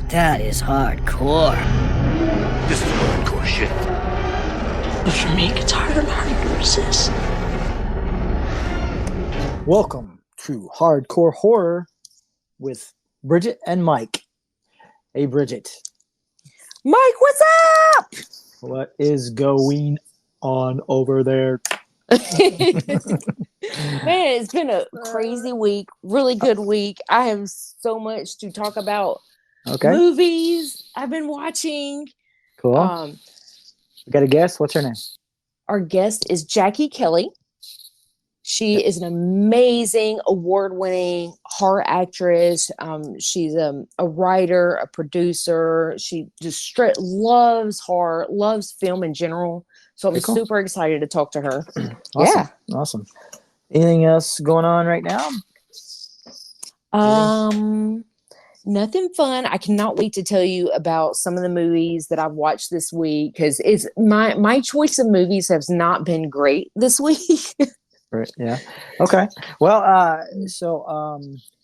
That is hardcore. This is hardcore shit. But for me, it's harder and harder to resist. Welcome to Hardcore Horror with Bridget and Mike. Hey, Bridget. Mike, what's up? What is going on over there? Man, it's been a crazy week, really good week. I have so much to talk about. Okay. Movies I've been watching. Cool. You got a guess? What's her name? Our guest is Jackie Kellly. She is an amazing, award-winning horror actress. She's a writer, a producer. She just loves horror, loves film in general. So I'm super excited to talk to her. Awesome. Yeah. Awesome. Anything else going on right now? Nothing fun. I cannot wait to tell you about some of the movies that I've watched this week, because it's my choice of movies has not been great this week. Right. Yeah. Okay. Well, so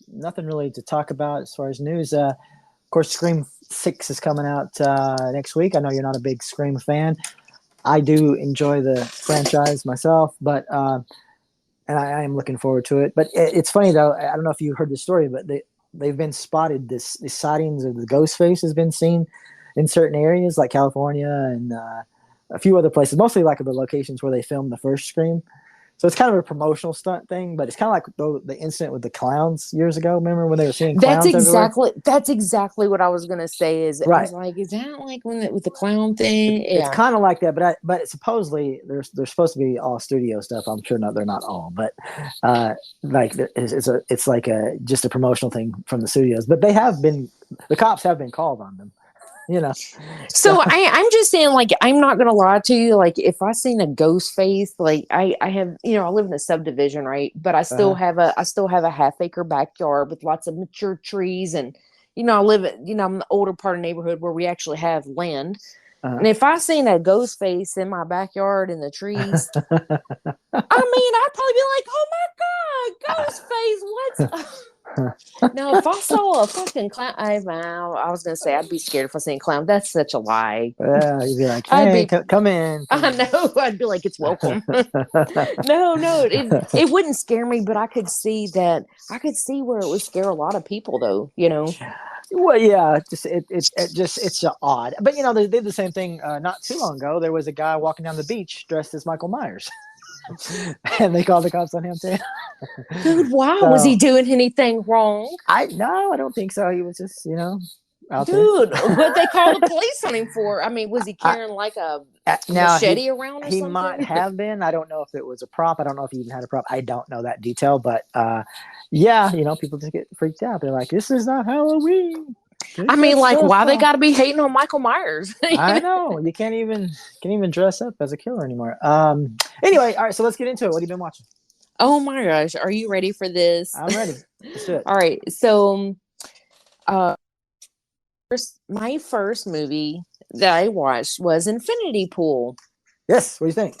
nothing really to talk about as far as news. Of course, Scream 6 is coming out next week. I know you're not a big Scream fan. I do enjoy the franchise myself, but and I am looking forward to it. But it's funny though. I don't know if you heard the story, but they've been spotted. These sightings of the ghost face has been seen in certain areas like California and a few other places, mostly like the locations where they filmed the first Scream. So it's kind of a promotional stunt thing, but it's kind of like the incident with the clowns years ago. Remember when they were seeing clowns everywhere? That's exactly what I was going to say. Is right. I was like, is that like with the clown thing? It's kind of like that, but supposedly they're supposed to be all studio stuff. I'm sure they're not all, but like it's like just a promotional thing from the studios. But the cops have been called on them. You know, so I'm just saying, like, I'm not gonna lie to you. Like, if I seen a ghost face, like I have, I live in a subdivision, right? But I still have a half-acre backyard with lots of mature trees, and I live I'm in the older part of the neighborhood where we actually have land. And if I seen a ghost face in my backyard in the trees, I'd probably be like, "Oh my god, ghost face! What's?" Now, if I saw a fucking clown, I was gonna say I'd be scared if I seen a clown. That's such a lie. Yeah, you'd be like, "Hey, come in." I know. I'd be like, "It's welcome." No, it wouldn't scare me, but I could see where it would scare a lot of people, though. Well, yeah, it's odd, but they did the same thing not too long ago. There was a guy walking down the beach dressed as Michael Myers. And they called the cops on him too. Dude, wow. So, was he doing anything wrong? No, I don't think so. He was just, out Dude, what they call the police on him for? I mean, was he carrying like a machete around or something? He might have been. I don't know if it was a prop. I don't know if he even had a prop. I don't know that detail, but yeah, people just get freaked out. They're like, "This is not Halloween." Why they got to be hating on Michael Myers? I know, you can't even dress up as a killer anymore. Anyway, all right, so let's get into it. What have you been watching? Oh my gosh, are you ready for this? I'm ready. Let's do it. All right, so my first movie that I watched was Infinity Pool. Yes, what do you think?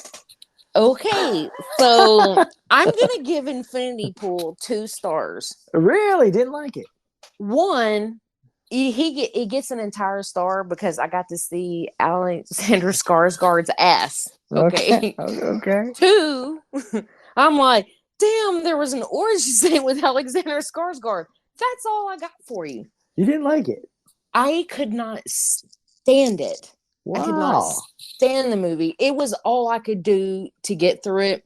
Okay, so I'm gonna give Infinity Pool 2 stars. Really? Didn't like it? One, he gets an entire star because I got to see Alexander Skarsgård's ass. Okay. 2, I'm like, damn, there was an orgy scene with Alexander Skarsgård. That's all I got for you. You didn't like it? I could not stand it. Wow. I could not stand the movie. It was all I could do to get through it.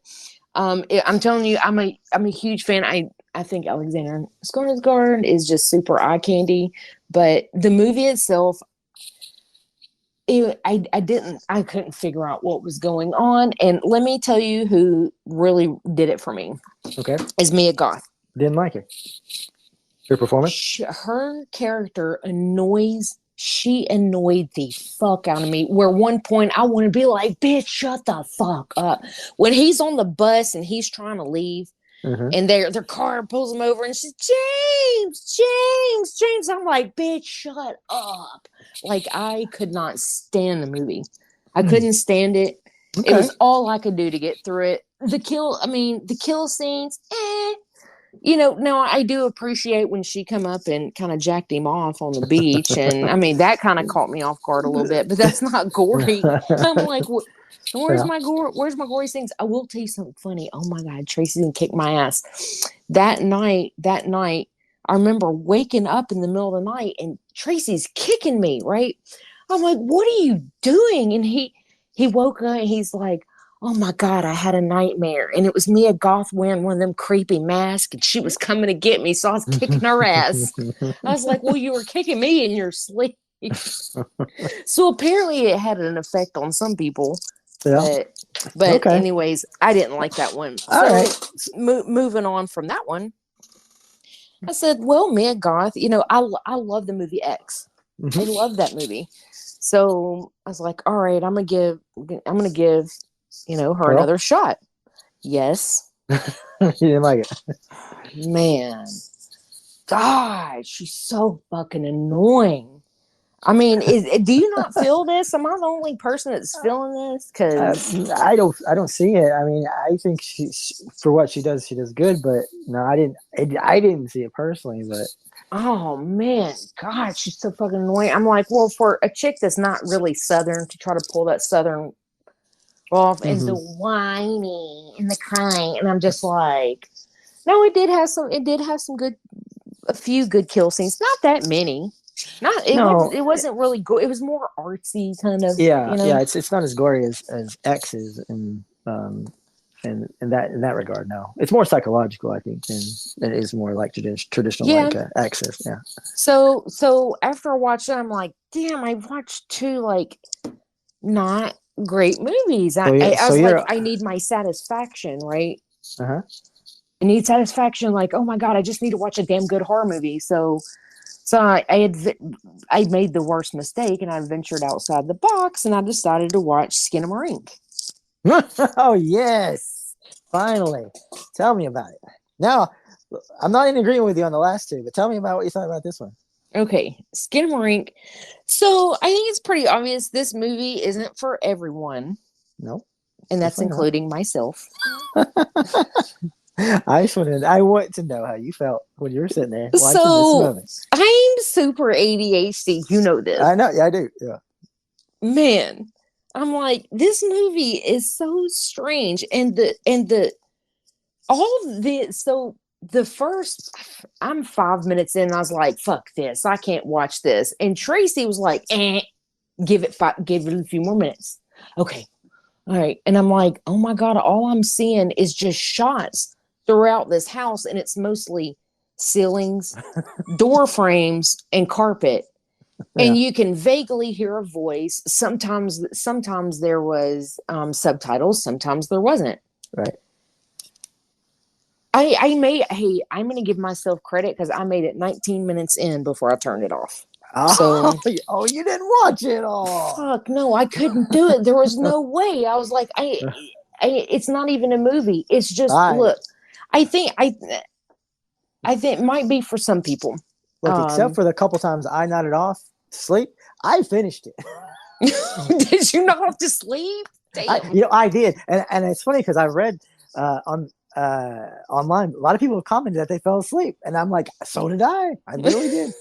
I'm telling you, I'm a huge fan. I think Alexander Skarsgård is just super eye candy, but the movie itself, I couldn't figure out what was going on. And let me tell you who really did it for me. Okay. Is Mia Goth. Didn't like it. Her performance? Her character she annoyed the fuck out of me. Where one point I want to be like, bitch, shut the fuck up. When he's on the bus and he's trying to leave, and their car pulls him over and she's James. I'm like, bitch, shut up. Like, I could not stand the movie. I couldn't stand it. Okay. It was all I could do to get through it. The kill scenes, now I do appreciate when she come up and kind of jacked him off on the beach, and I mean that kind of caught me off guard a little bit, but that's not gory. I'm like, where's my gore? Where's my gory things? I will tell you something funny. Oh my God, Tracy didn't kick my ass that night. I remember waking up in the middle of the night and Tracy's kicking me. Right? I'm like, what are you doing? And he woke up and he's like, oh my God, I had a nightmare. And it was Mia Goth wearing one of them creepy masks and she was coming to get me. So I was kicking her ass. I was like, well, you were kicking me in your sleep. So apparently it had an effect on some people. Yeah. But okay. Anyways, I didn't like that one. All right. Moving on from that one. I said, well, Mia Goth, I love the movie X. I love that movie. So I was like, all right, I'm gonna give her another shot. Yes. You didn't like it. Man. God, she's so fucking annoying. I mean, do you not feel this? Am I the only person that's feeling this? Because I don't see it. I mean, I think for what she does good. But no, I didn't see it personally. But oh man, God, she's so fucking annoying. I'm like, well, for a chick that's not really Southern to try to pull that Southern off and the whiny and the crying, and I'm just like, no, it did have some good, a few good kill scenes. Not that many. It wasn't really good. It was more artsy kind of. Yeah, yeah. It's not as gory as X is in that regard. No, it's more psychological, I think, than it is more like traditional like X is. Yeah. So after I watched it, I'm like, damn, I watched two like not great movies. I was like, I need my satisfaction, right? Uh-huh. I need satisfaction. Like, oh my God, I just need to watch a damn good horror movie. So I made the worst mistake and I ventured outside the box and I decided to watch Skinamarink. Oh yes, finally! Tell me about it. Now, I'm not in agreement with you on the last two, but tell me about what you thought about this one. Okay, Skinamarink. So I think it's pretty obvious this movie isn't for everyone. Nope. And that's including myself. I want to know how you felt when you were sitting there watching this movie. I'm super ADHD. You know this. I know. Yeah, I do. Yeah. Man, I'm like, this movie is so strange. The first, I'm 5 minutes in, and I was like, fuck this. I can't watch this. And Tracy was like, give it a few more minutes. Okay. All right. And I'm like, oh my God, all I'm seeing is just shots throughout this house. And it's mostly ceilings, door frames, and carpet. Yeah. And you can vaguely hear a voice. Sometimes there was subtitles. Sometimes there wasn't. Right. I'm going to give myself credit because I made it 19 minutes in before I turned it off. So, you didn't watch it all. Fuck no, I couldn't do it. There was no way. I was like, it's not even a movie. It's just look. I think it might be for some people. Look, except for the couple times I nodded off to sleep, I finished it. Did you not have to sleep? Damn. I did, and it's funny because I read online, a lot of people have commented that they fell asleep, and I'm like, so did I. I really did.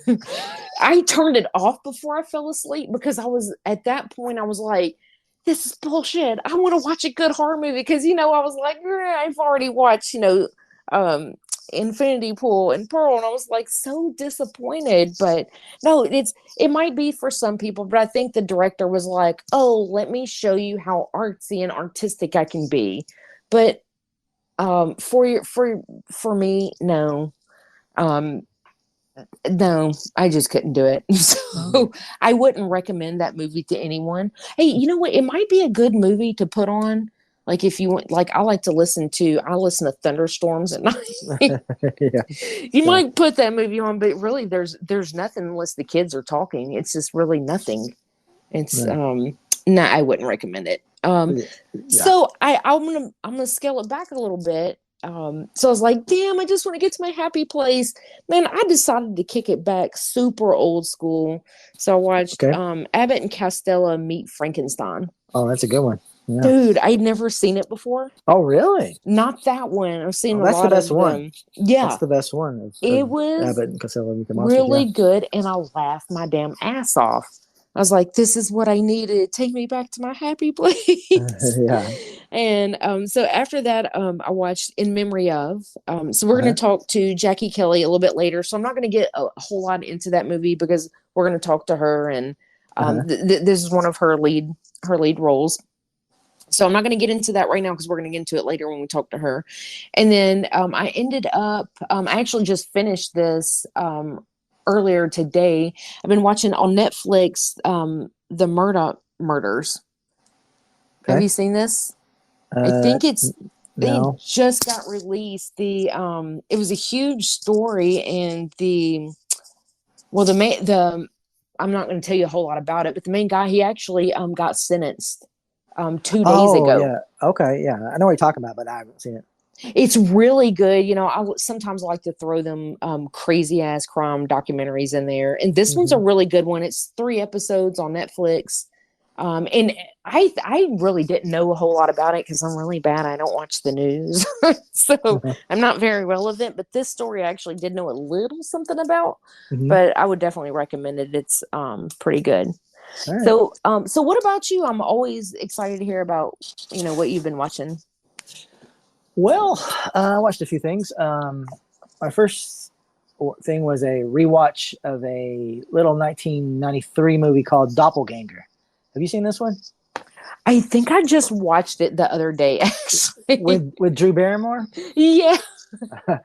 I turned it off before I fell asleep because I was at that point. I was like, "This is bullshit. I want to watch a good horror movie." Because I was like, I've already watched, Infinity Pool and Pearl, and I was like so disappointed. But no, it might be for some people, but I think the director was like, "Oh, let me show you how artsy and artistic I can be." But for me, no. No, I just couldn't do it. So I wouldn't recommend that movie to anyone. Hey, you know what? It might be a good movie to put on. Like if you want, like I listen to thunderstorms at night. Yeah. You might put that movie on, but really there's nothing unless the kids are talking. It's just really nothing. It's no, I wouldn't recommend it. So I'm gonna scale it back a little bit. So I was like, damn, I just want to get to my happy place. Man, I decided to kick it back super old school. So I watched Abbott and Costello Meet Frankenstein. Oh, that's a good one. Yeah. Dude, I'd never seen it before. Oh, really? Not that one. I've seen That's a the lot best of one. them. Yeah, That's the best one. it Of was Abbott and Costello Meet the Monsters. really Yeah. good, and I laughed my damn ass off. I was like, "This is what I needed. Take me back to my happy place." Yeah. And so after that, I watched In Memory of. So we're going Uh-huh. to talk to Jackie Kelley a little bit later. So I'm not going to get a whole lot into that movie because we're going to talk to her, and Uh-huh. this is one of her lead roles. So I'm not going to get into that right now because we're going to get into it later when we talk to her. And then I ended up, I actually just finished this earlier today. I've been watching on Netflix, the Murdoch Murders. Okay. Have you seen this? I think it no. just got released. It was a huge story, and I'm not going to tell you a whole lot about it, but the main guy, he actually got sentenced 2 days ago. Yeah. Okay. Yeah. I know what you're talking about, but I haven't seen it. It's really good. You know, I sometimes like to throw them crazy ass crime documentaries in there, and this one's a really good one. It's 3 episodes on Netflix. And I really didn't know a whole lot about it because I'm really bad. I don't watch the news. So I'm not very relevant, but this story I actually did know a little something about, but I would definitely recommend it. It's pretty good. Right. So what about you? I'm always excited to hear about, what you've been watching. Well, I watched a few things. My first thing was a rewatch of a little 1993 movie called Doppelganger. Have you seen this one? I think I just watched it the other day, actually. With Drew Barrymore? Yeah.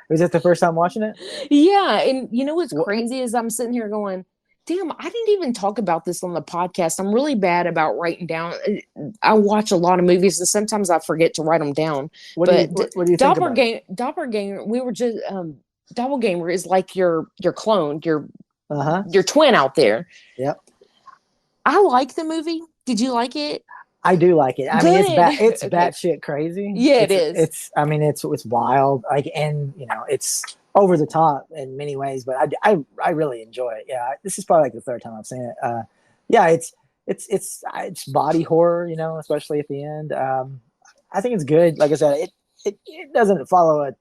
Was it the first time watching it? Yeah. And you know what's crazy is I'm sitting here going, damn, I didn't even talk about this on the podcast. I'm really bad about writing down. I watch a lot of movies and sometimes I forget to write them down. What do you think about it? Doppelganger, we were just Doppelganger is like your clone, your twin out there. Yep. I like the movie. Did you like it? I do like it. I mean, it's batshit crazy. Yeah, it is. It's wild. It's over the top in many ways, but I really enjoy it. Yeah, this is probably like the third time I've seen it. Yeah, it's body horror, especially at the end. I think it's good. Like I said, it doesn't follow a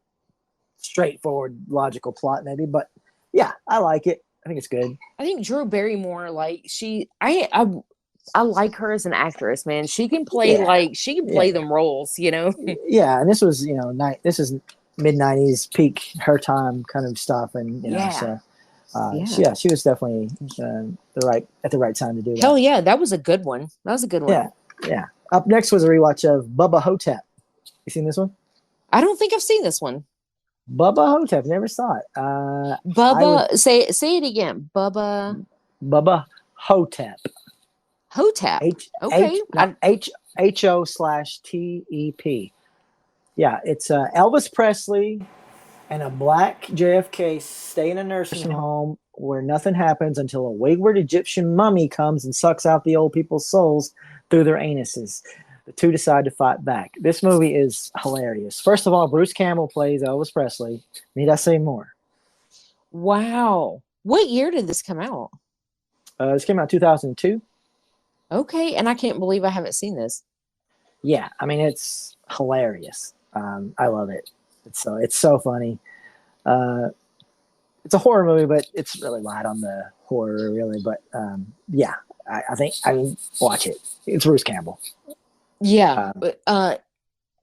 straightforward logical plot, maybe, but yeah, I like it. I think it's good. I think Drew Barrymore, like I like her as an actress, man. She can play them roles, Yeah, and this was this is mid-90s peak her time kind of stuff, and she was definitely at the right time to do that. Hell yeah, that was a good one. Yeah. Up next was a rewatch of Bubba Hotep. You seen this one? I don't think I've seen this one. Bubba Hotep, never saw it. Bubba, say it again. Bubba Hotep. Hotep. HO/TEP. Yeah, it's Elvis Presley and a black JFK stay in a nursing home where nothing happens until a wayward Egyptian mummy comes and sucks out the old people's souls through their anuses. The two decide to fight back. This movie is hilarious. First of all, Bruce Campbell plays Elvis Presley. Need I say more? Wow. What year did this come out? This came out 2002. Okay, and I can't believe I haven't seen this. Yeah, I mean, it's hilarious. I love it. It's so funny. It's a horror movie, but it's really light on the horror, really. But yeah, I mean, watch it. It's Bruce Campbell. Yeah,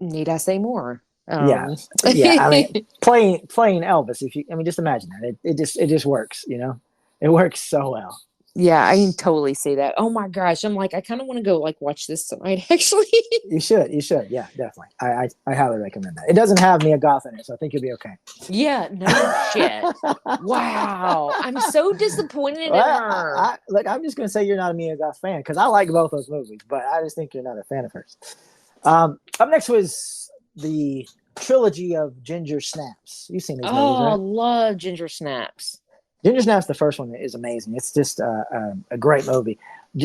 need I say more? Yeah. I mean, playing Elvis. Just imagine that. It just works. It works so well. Yeah, I can totally see that. Oh my gosh, I'm like, I kind of want to go watch this tonight. Actually, you should. Yeah, definitely. I highly recommend that. It doesn't have Mia Goth in it, so I think you'll be okay. Yeah, no shit. Wow, I'm so disappointed in her. Look, I'm just gonna say you're not a Mia Goth fan because I like both those movies, but I just think you're not a fan of hers. Up next was the trilogy of Ginger Snaps. You've seen these movies, right? I love Ginger Snaps. Ginger Snaps, the first one, is amazing. It's just a great movie.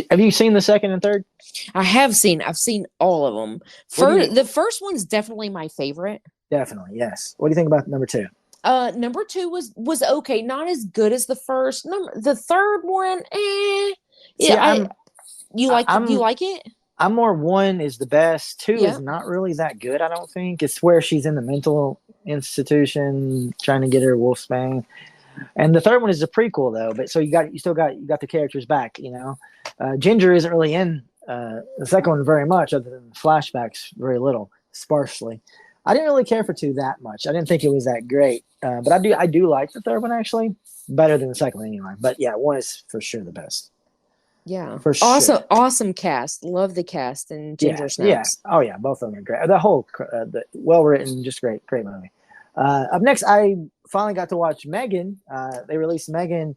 Have you seen the second and third? I have seen. I've seen all of them. The first one's definitely my favorite. Definitely, yes. What do you think about number 2? Number 2 was okay, not as good as the first. The third one, See, you like it? I'm more one is the best. Two Yeah. is not really that good. I don't think it's where she's in the mental institution trying to get her Wolfsbane. And the third one is a prequel though. But so you still got the characters back. Ginger isn't really in the second one very much, other than flashbacks, very little, sparsely. I didn't really care for two that much. I didn't think it was that great. But I do like the third one actually better than the second one anyway. But yeah, one is for sure the best. Yeah. For sure. Awesome cast. Love the cast and Ginger Snaps. Yeah. Oh yeah, both of them are great. The whole well written, just great movie. Up next, I finally got to watch Megan. They released Megan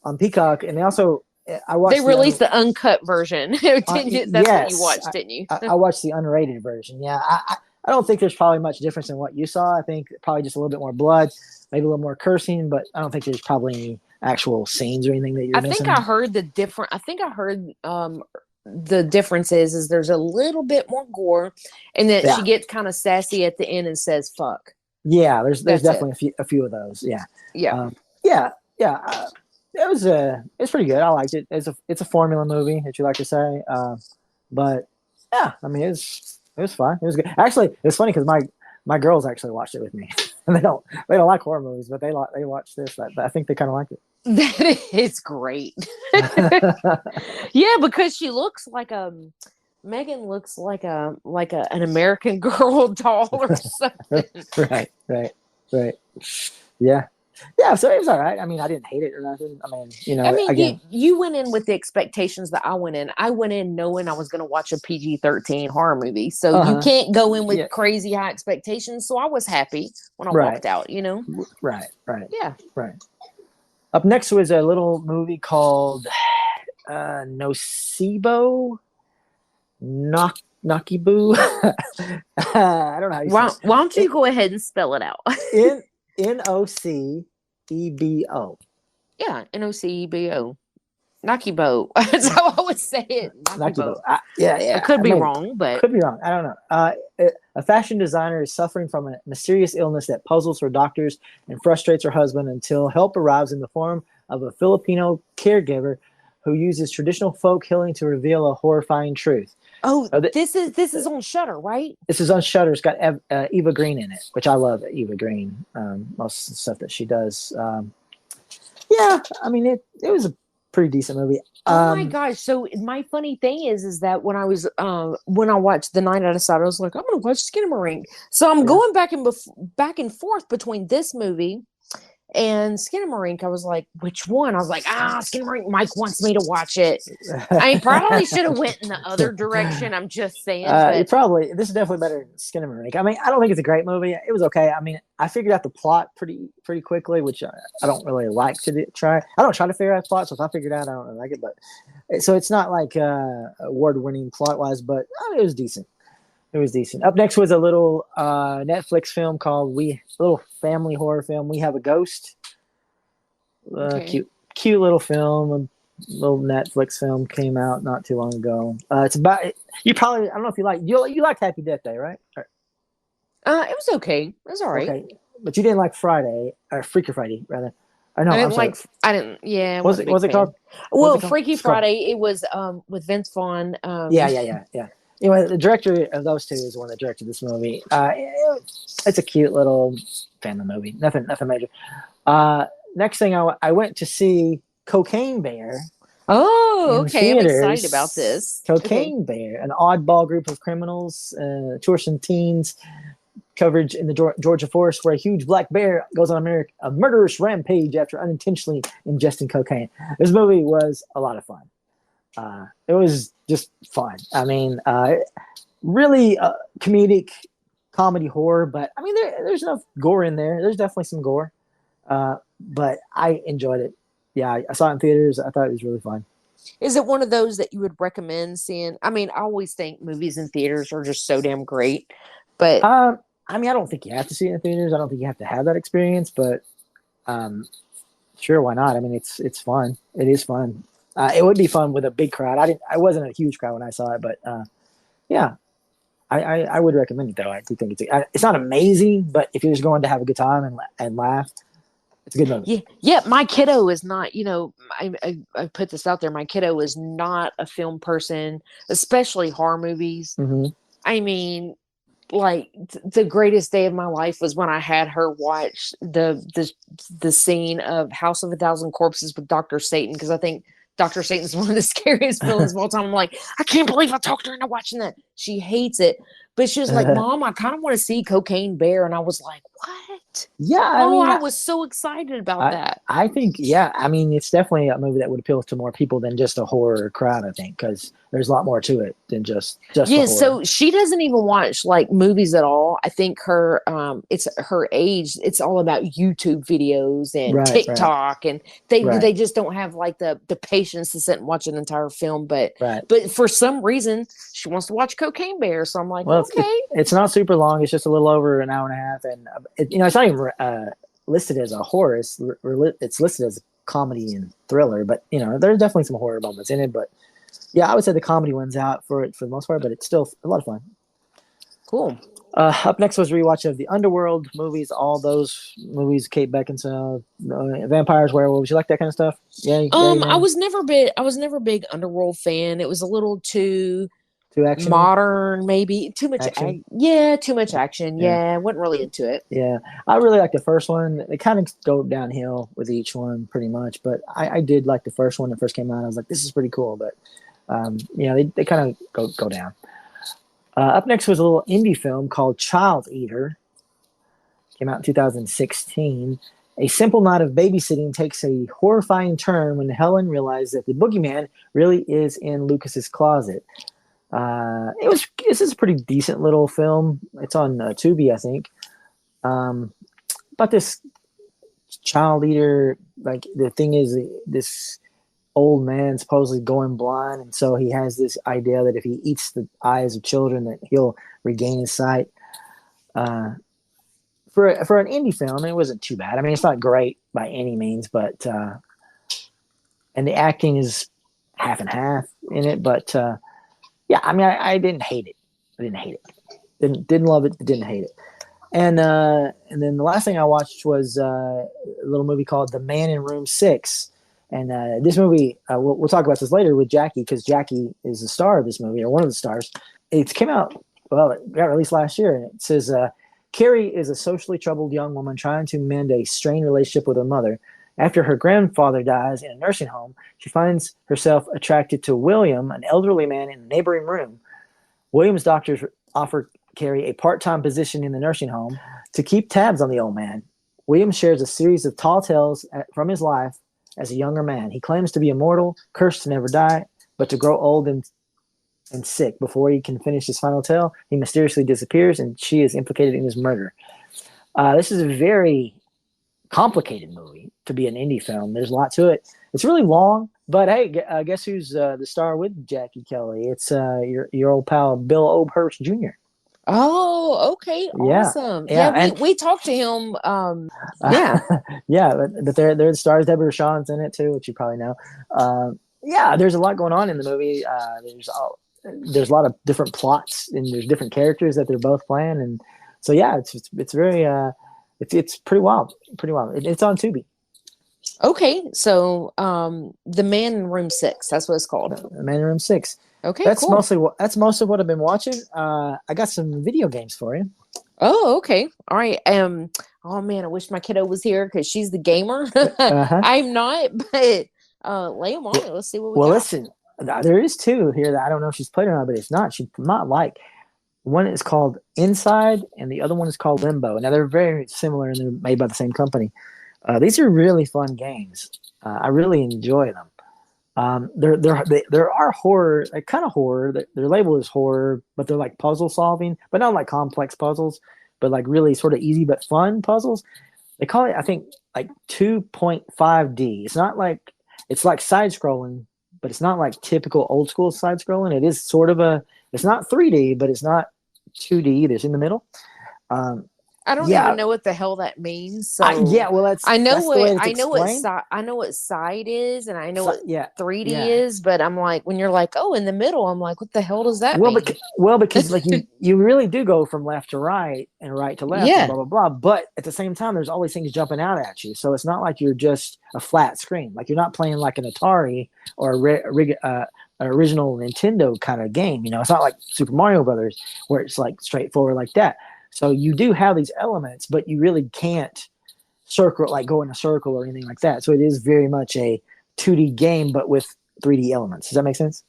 on Peacock, and they also I watched. They released the uncut version. That's what you watched, didn't you? I watched the unrated version. Yeah, I don't think there's probably much difference in what you saw. I think probably just a little bit more blood, maybe a little more cursing, but I don't think there's probably any actual scenes or anything that you're missing. I heard the difference is there's a little bit more gore, and that she gets kind of sassy at the end and says "fuck." Yeah, there's definitely a few of those. Yeah. It was pretty good. I liked it. It's a formula movie, that you like to say. But yeah, I mean it was fun. It was good. Actually, it's funny because my girls actually watched it with me. And they don't like horror movies, but they watched this. I think they kind of liked it. That is great. Yeah, because she looks like Megan looks like an American Girl doll or something. Right. Yeah. So it was all right. I mean, I didn't hate it or nothing. I mean, again, you went in with the expectations that I went in. I went in knowing I was going to watch a PG-13 horror movie, so you can't go in with crazy high expectations. So I was happy when I walked out. Right. Yeah. Right. Up next was a little movie called Nocebo. Nakibu. I don't know how you say it. Why don't you go ahead and spell it out? Nocebo. Yeah, Nocebo. Nakibo. That's how I would say it. Nakibo. Yeah. I could be wrong, but could be wrong. I don't know. A fashion designer is suffering from a mysterious illness that puzzles her doctors and frustrates her husband until help arrives in the form of a Filipino caregiver who uses traditional folk healing to reveal a horrifying truth. Oh, this is on Shudder, right? This is on Shudder. It's got Eva Green in it, which I love. Eva Green, most of the stuff that she does. Yeah, I mean it was a pretty decent movie. Oh my gosh! So my funny thing is that when I watched The Night Outside, I was like, I'm going to watch Skinamarink. So I'm going back and forth between this movie and Skinamarink. I was like, which one? I was like, Skinamarink. Mike wants me to watch it. I probably should have went in the other direction. I'm just saying. This is definitely better than Skinamarink. I mean, I don't think it's a great movie. It was okay. I mean, I figured out the plot pretty quickly, which I don't really like to try. I don't try to figure out the plot, so if I figure it out, I don't really like it. But so it's not like award-winning plot-wise, but it was decent. It was decent. Up next was a little Netflix film called a little family horror film. We Have a Ghost. Cute little film. A little Netflix film came out not too long ago. It's about you probably. I don't know if you liked Happy Death Day, right? It was okay. It was all right. Okay. But you didn't like Friday or Freaky Friday, rather. I didn't. Yeah. Was it called? Well, Freaky Friday. It was with Vince Vaughn. Yeah. Anyway, the director of those two is the one that directed this movie. It's a cute little family movie. Nothing major. Next thing, I went to see Cocaine Bear. Oh, okay. I'm excited about this. Cocaine Bear, an oddball group of criminals, tourism teens, coverage in the Georgia forest where a huge black bear goes on a murderous rampage after unintentionally ingesting cocaine. This movie was a lot of fun. It was just fun. I mean, really comedic comedy horror, but I mean, there's enough gore in there. There's definitely some gore, but I enjoyed it. Yeah, I saw it in theaters. I thought it was really fun. Is it one of those that you would recommend seeing? I mean, I always think movies in theaters are just so damn great, but I mean, I don't think you have to see it in theaters. I don't think you have to have that experience, but sure, why not? I mean, it's fun. It is fun. It would be fun with a big crowd. I wasn't a huge crowd when I saw it, but yeah, I would recommend it though. I do think it's not amazing, but if you're just going to have a good time and laugh, It's a good movie. Yeah, yeah. My kiddo is not. I put this out there. My kiddo is not a film person, especially horror movies. Mm-hmm. I mean, like the greatest day of my life was when I had her watch the scene of House of a Thousand Corpses with Dr. Satan, because I think Dr. Satan's one of the scariest villains of all time. I'm like, I can't believe I talked her into watching that. She hates it, but she was like, Mom, I kind of want to see Cocaine Bear, and I was like, what? Yeah, I was so excited about that. I think, yeah, I mean, it's definitely a movie that would appeal to more people than just a horror crowd, I think, because there's a lot more to it than just the horror. So she doesn't even watch like movies at all. I think it's her age. It's all about YouTube videos and TikTok, and they just don't have like the patience to sit and watch an entire film. But for some reason, she wants to watch Cocaine Bear. So I'm like, okay. It's not super long. It's just a little over an hour and a half, and it's not even listed as a horror. It's listed as a comedy and thriller, but there's definitely some horror moments in it. But yeah, I would say the comedy wins out for it for the most part, but it's still a lot of fun. Cool. Up next was a rewatch of the Underworld movies. All those movies, Kate Beckinsale, vampires, werewolves. You like that kind of stuff? Yeah. I was never a big Underworld fan. It was a little too action, modern, maybe too much action. Too much action. Yeah, wasn't really into it. Yeah, I really like the first one. They kind of go downhill with each one, pretty much. But I did like the first one that first came out. I was like, this is pretty cool. But they kind of go down. Up next was a little indie film called Child Eater. Came out in 2016. A simple night of babysitting takes a horrifying turn when Helen realizes that the boogeyman really is in Lucas's closet. This is a pretty decent little film. It's on Tubi, I think. About this child eater, like the thing is, this old man supposedly going blind, and so he has this idea that if he eats the eyes of children, that he'll regain his sight. For an indie film, it wasn't too bad. I mean, it's not great by any means, but and the acting is half and half in it, but. Yeah, I mean, I didn't hate it. Didn't love it, but didn't hate it. And then the last thing I watched was a little movie called The Man in Room 6. And this movie, we'll talk about this later with Jackie, because Jackie is the star of this movie, or one of the stars. It came out, it got released last year, and it says, Carrie is a socially troubled young woman trying to mend a strained relationship with her mother. After her grandfather dies in a nursing home, she finds herself attracted to William, an elderly man in a neighboring room. William's doctors offer Carrie a part-time position in the nursing home to keep tabs on the old man. William shares a series of tall tales from his life as a younger man. He claims to be immortal, cursed to never die, but to grow old and sick. Before he can finish his final tale, he mysteriously disappears, and she is implicated in his murder. This is a very complicated movie to be an indie film. There's a lot to it. It's really long, but hey, guess who's the star with Jackie Kelley? It's your old pal Bill Oberhurst Jr. Oh, okay, awesome. Yeah, we talked to him. But they're the stars. Deborah Shawn's in it too, which you probably know. There's a lot going on in the movie. There's a lot of different plots, and there's different characters that they're both playing, and so it's very it's pretty wild. It's on Tubi. Okay, so The Man in Room 6, that's what it's called. The Man in Room 6. Okay, that's cool. most of what I've been watching. I got some video games for you. Oh, okay. All right. Oh man, I wish my kiddo was here because she's the gamer. I'm not, but lay them on it. Let's see what we got. Well, listen, there is two here that I don't know if she's played or not, but it's not. She's not like. One is called Inside, and the other one is called Limbo. Now, they're very similar, and they're made by the same company. These are really fun games. I really enjoy them. There are horror, like kind of horror. Their label is horror, but they're like puzzle solving, but not like complex puzzles, but like really sort of easy but fun puzzles. They call it, I think, like 2.5D. It's like side scrolling, but it's not like typical old school side scrolling. It is sort of it's not 3D, but it's not 2D either. It's in the middle. I don't Yeah. even know what the hell that means. So Yeah, well, that's I know that's the way what it's explained. I know what side is, and I know what Yeah, 3D yeah. is. But I'm like, when you're like, oh, in the middle, I'm like, what the hell does that Well, mean? because like you really do go from left to right and right to left and Yeah. blah blah blah. But at the same time, there's always things jumping out at you. So it's not like you're just a flat screen. Like you're not playing like an Atari or an original Nintendo kind of game. It's not like Super Mario Brothers where it's like straightforward like that. So you do have these elements, but you really can't circle like go in a circle or anything like that. So it is very much a 2D game, but with 3D elements. Does that make sense?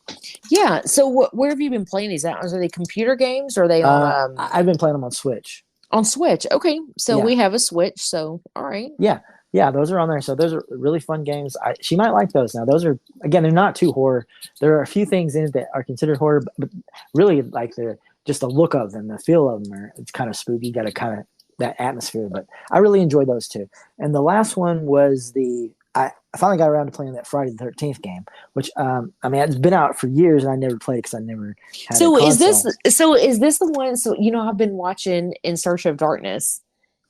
Yeah. So where have you been playing these at? Are they computer games or are they I've been playing them on Switch. on Switch? Okay. So Yeah. we have a Switch. So all right. Yeah, those are on there. So those are really fun games. She might like those. Now, those are again, they're not too horror. There are a few things in it that are considered horror, but really like they're just the look of them, the feel of them it's kind of spooky. Got a kind of that atmosphere. But I really enjoyed those two. And the last one was I finally got around to playing that Friday the 13th game, which I mean it's been out for years and I never played it because I never had So a is console. this the one? So I've been watching In Search of Darkness.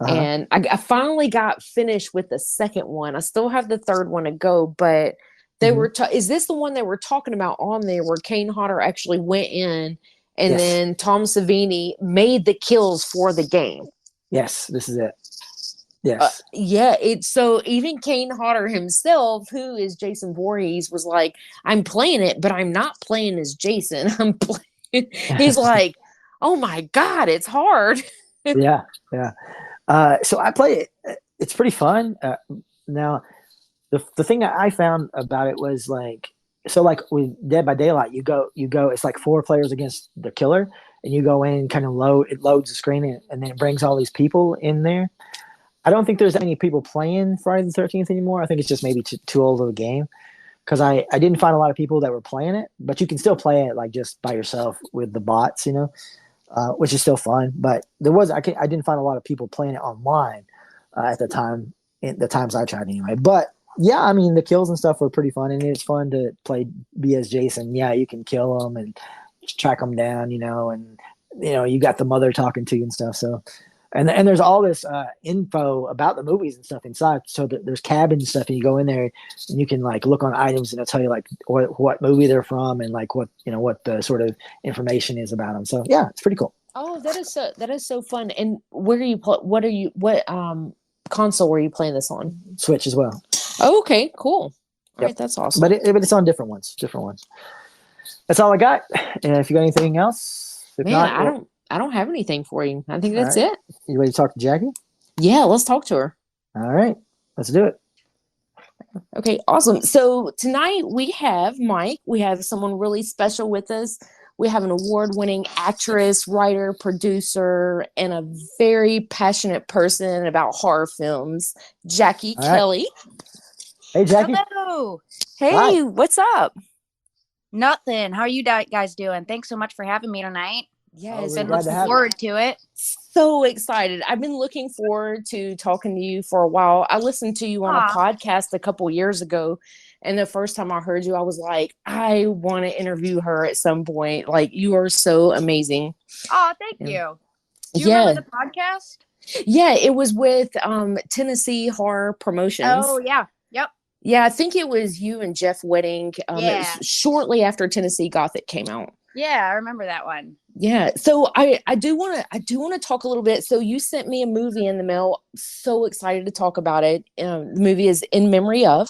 Uh-huh. And I finally got finished with the second one. I still have the third one to go, but they were. Is this the one they were talking about on there where Kane Hodder actually went in and Yes. then Tom Savini made the kills for the game? Yes, this is it. Yes. Yeah. It's so even Kane Hodder himself, who is Jason Voorhees, was like, "I'm playing it, but I'm not playing as Jason. I'm playing." He's like, "Oh my God, it's hard." Yeah. So I play it. It's pretty fun. Now, the thing that I found about it was like with Dead by Daylight, you go. It's like 4 players against the killer, and you go in and kind of it loads the screen, and then it brings all these people in there. I don't think there's that many people playing Friday the 13th anymore. I think it's just maybe too old of a game because I didn't find a lot of people that were playing it, but you can still play it like just by yourself with the bots, which is still fun. But I didn't find a lot of people playing it online at the time, in the times I tried anyway. But yeah, I mean the kills and stuff were pretty fun, and it's fun to be as Jason. Yeah, you can kill them and track them down, and you got the mother talking to you and stuff. So. And there's all this info about the movies and stuff inside. So there's cabins and stuff, and you go in there and you can like look on items, and it'll tell you like what movie they're from and like what the sort of information is about them. So yeah, it's pretty cool. Oh, that is so fun. And where are you what console were you playing this on? Switch as well. Oh, okay, cool. All Yep. right, that's awesome. But it's on different ones. That's all I got. And if you got anything else, if Man, not, I don't have anything for you. I think all that's right. it. You ready to talk to Jackie? Yeah, let's talk to her. All right, let's do it. Okay, awesome. So tonight we have Mike. We have someone really special with us. We have an award-winning actress, writer, producer, and a very passionate person about horror films, Jackie All right. Kelley. Hey, Jackie. Hello. Hey, Hi. what's up? Nothing. How are you guys doing? Thanks so much for having me tonight. Yes, we're Been glad to looking have you. forward to it. so excited. I've been looking forward to talking to you for a while. I listened to you on a podcast a couple years ago, and the first time I heard you, I was like, I want to interview her at some point. Like, you are so amazing. Oh, thank you. Do you remember the podcast? Yeah, it was with Tennessee Horror Promotions. Oh, yeah. Yep. Yeah, I think it was you and Jeff Wedding. It was shortly after Tennessee Gothic came out. Yeah, I remember that one. Yeah. So I do want to talk a little bit. So you sent me a movie in the mail. So excited to talk about it. The movie is In Memory of.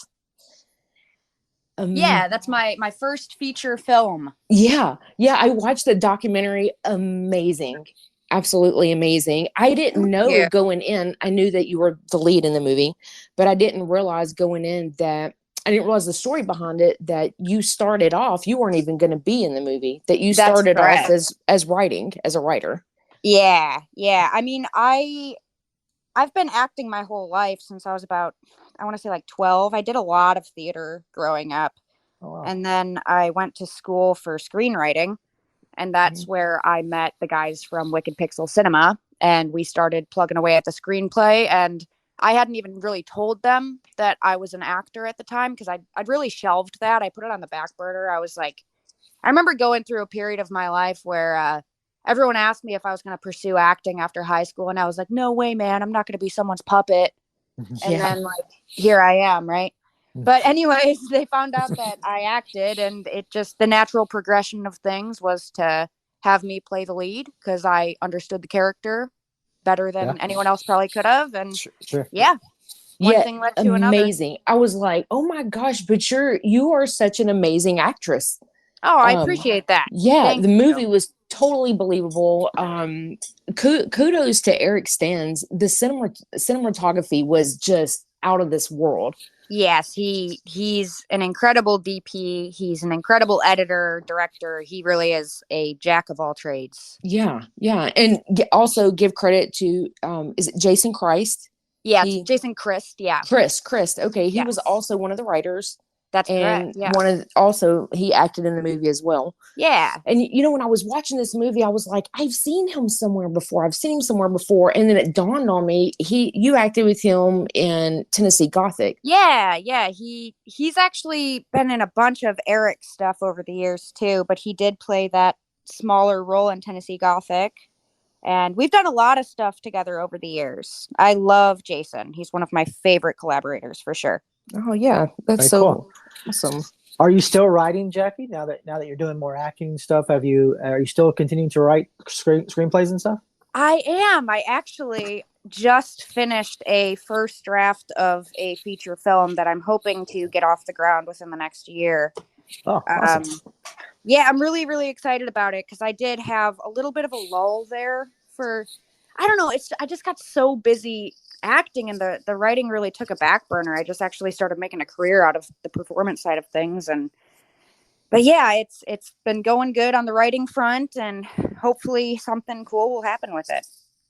Yeah, that's my first feature film. Yeah. I watched the documentary. Amazing. Absolutely amazing. I didn't know going in. I knew that you were the lead in the movie, but I didn't realize going in that I didn't realize the story behind it, that you started off, you weren't even going to be in the movie, that you started off as writing, as a writer. Yeah. I mean, I've been acting my whole life since I was about, I want to say like 12. I did a lot of theater growing up. Oh, wow. And then I went to school for screenwriting. And that's where I met the guys from Wicked Pixel Cinema. And we started plugging away at the screenplay. And I hadn't even really told them that I was an actor at the time because I'd really shelved that. I put it on the back burner. I was like, I remember going through a period of my life where everyone asked me if I was going to pursue acting after high school. And I was like, no way, man, I'm not going to be someone's puppet. And then like, here I am. Right. But anyways, they found out that I acted, and it just, the natural progression of things was to have me play the lead because I understood the character better than anyone else probably could have. And one thing led to another. Amazing. I was like, oh my gosh, but you are such an amazing actress. Oh, I appreciate that. Yeah, Thank the movie you. was totally believable. Kudos to Eric Stans. The cinematography was just out of this world. Yes, he's an incredible DP. He's an incredible editor, director. He really is a jack of all trades. Yeah. And also give credit to, is it Jason Christ? Yeah, Jason Christ. Yeah. Christ. Okay. He was also one of the writers. That's correct. Yeah. He acted in the movie as well. Yeah. And when I was watching this movie, I was like, I've seen him somewhere before. And then it dawned on me, you acted with him in Tennessee Gothic. Yeah. He's actually been in a bunch of Eric stuff over the years too, but he did play that smaller role in Tennessee Gothic. And we've done a lot of stuff together over the years. I love Jason. He's one of my favorite collaborators for sure. Oh yeah, that's Very so cool. awesome. Are you still writing, Jackie? Now that you're doing more acting stuff, are you still continuing to write screenplays and stuff? I am. I actually just finished a first draft of a feature film that I'm hoping to get off the ground within the next year. Oh, awesome. Yeah, I'm really, really excited about it because I did have a little bit of a lull there for, I don't know, I just got so busy acting, and the writing really took a back burner. I just actually started making a career out of the performance side of things. But yeah, it's been going good on the writing front, and hopefully something cool will happen with it.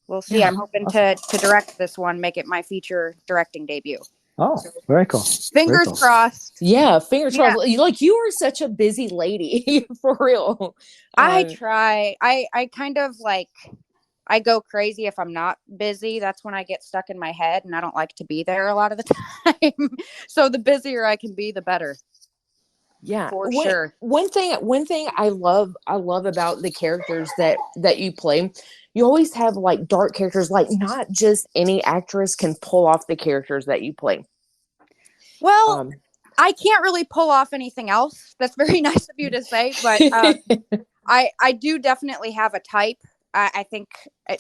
We'll see. I'm hoping to direct this one, make it my feature directing debut. Oh, very cool. Fingers crossed. Yeah, fingers crossed. Like, you are such a busy lady, for real. I try. I kind of like, I go crazy if I'm not busy. That's when I get stuck in my head, and I don't like to be there a lot of the time. So the busier I can be, the better. Yeah, for sure. One thing I love about the characters that you play, you always have like dark characters. Like, not just any actress can pull off the characters that you play. Well, I can't really pull off anything else. That's very nice of you to say, but I do definitely have a type. I think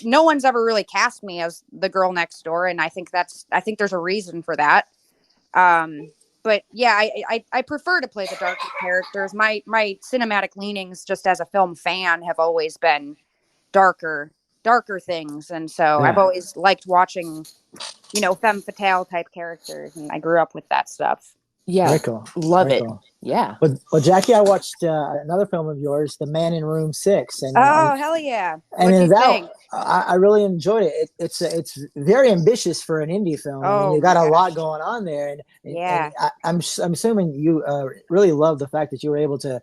no one's ever really cast me as the girl next door, and I think there's a reason for that. But yeah, I prefer to play the darker characters. My cinematic leanings, just as a film fan, have always been darker things, and so I've always liked watching, femme fatale type characters, and I grew up with that stuff. Yeah, very cool. Love very it. Cool. Yeah. Well, Jackie, I watched another film of yours, The Man in Room 6, and hell yeah! And in that, I really enjoyed it. It's very ambitious for an indie film. Oh, and you got a lot going on there, and I'm assuming you really love the fact that you were able to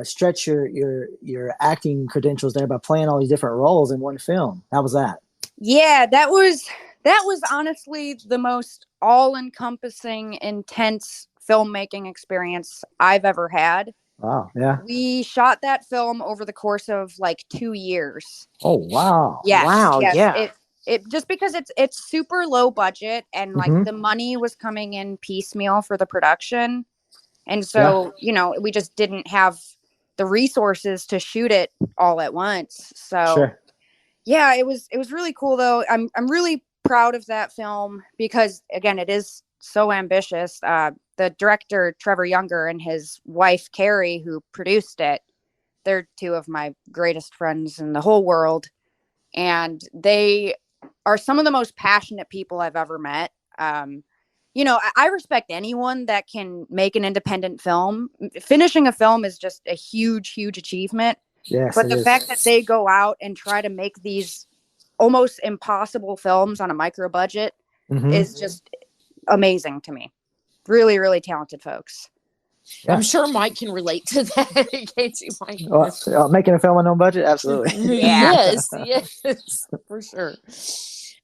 stretch your acting credentials there by playing all these different roles in one film. How was that? Yeah, that was honestly the most all-encompassing, intense filmmaking experience I've ever had. Wow, yeah. We shot that film over the course of like 2 years. Oh, wow. Yes, wow, yes. yeah. It just because it's super low budget, and like the money was coming in piecemeal for the production. And so, we just didn't have the resources to shoot it all at once. So yeah, it was really cool though. I'm really proud of that film because, again, it is so ambitious. The director, Trevor Younger, and his wife, Carrie, who produced it, they're two of my greatest friends in the whole world. And they are some of the most passionate people I've ever met. I respect anyone that can make an independent film. Finishing a film is just a huge, huge achievement. Yes, but the fact that they go out and try to make these almost impossible films on a micro budget is just amazing to me. Really, really talented folks. Yeah. I'm sure Mike can relate to that. Can't you, Mike? Making a film on no budget? Absolutely. Yes, for sure.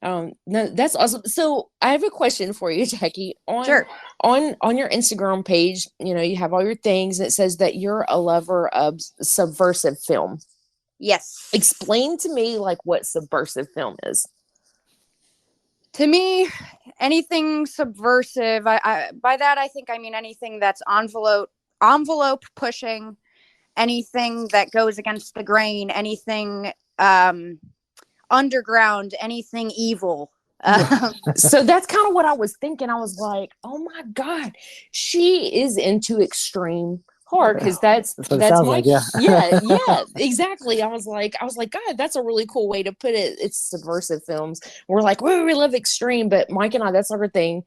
No, that's awesome. So I have a question for you, Jackie. On your Instagram page, you have all your things, and it says that you're a lover of subversive film. Yes. Explain to me like what subversive film is. To me, anything subversive, I by that I think I mean anything that's envelope pushing, anything that goes against the grain, anything underground, anything evil. So that's kind of what I was thinking. I was like, oh my God, she is into extreme horror, because that's what it sounds my like, yeah. yeah, exactly. I was like, God, that's a really cool way to put it. It's subversive films. We're like, we love extreme, but Mike and I, that's our thing.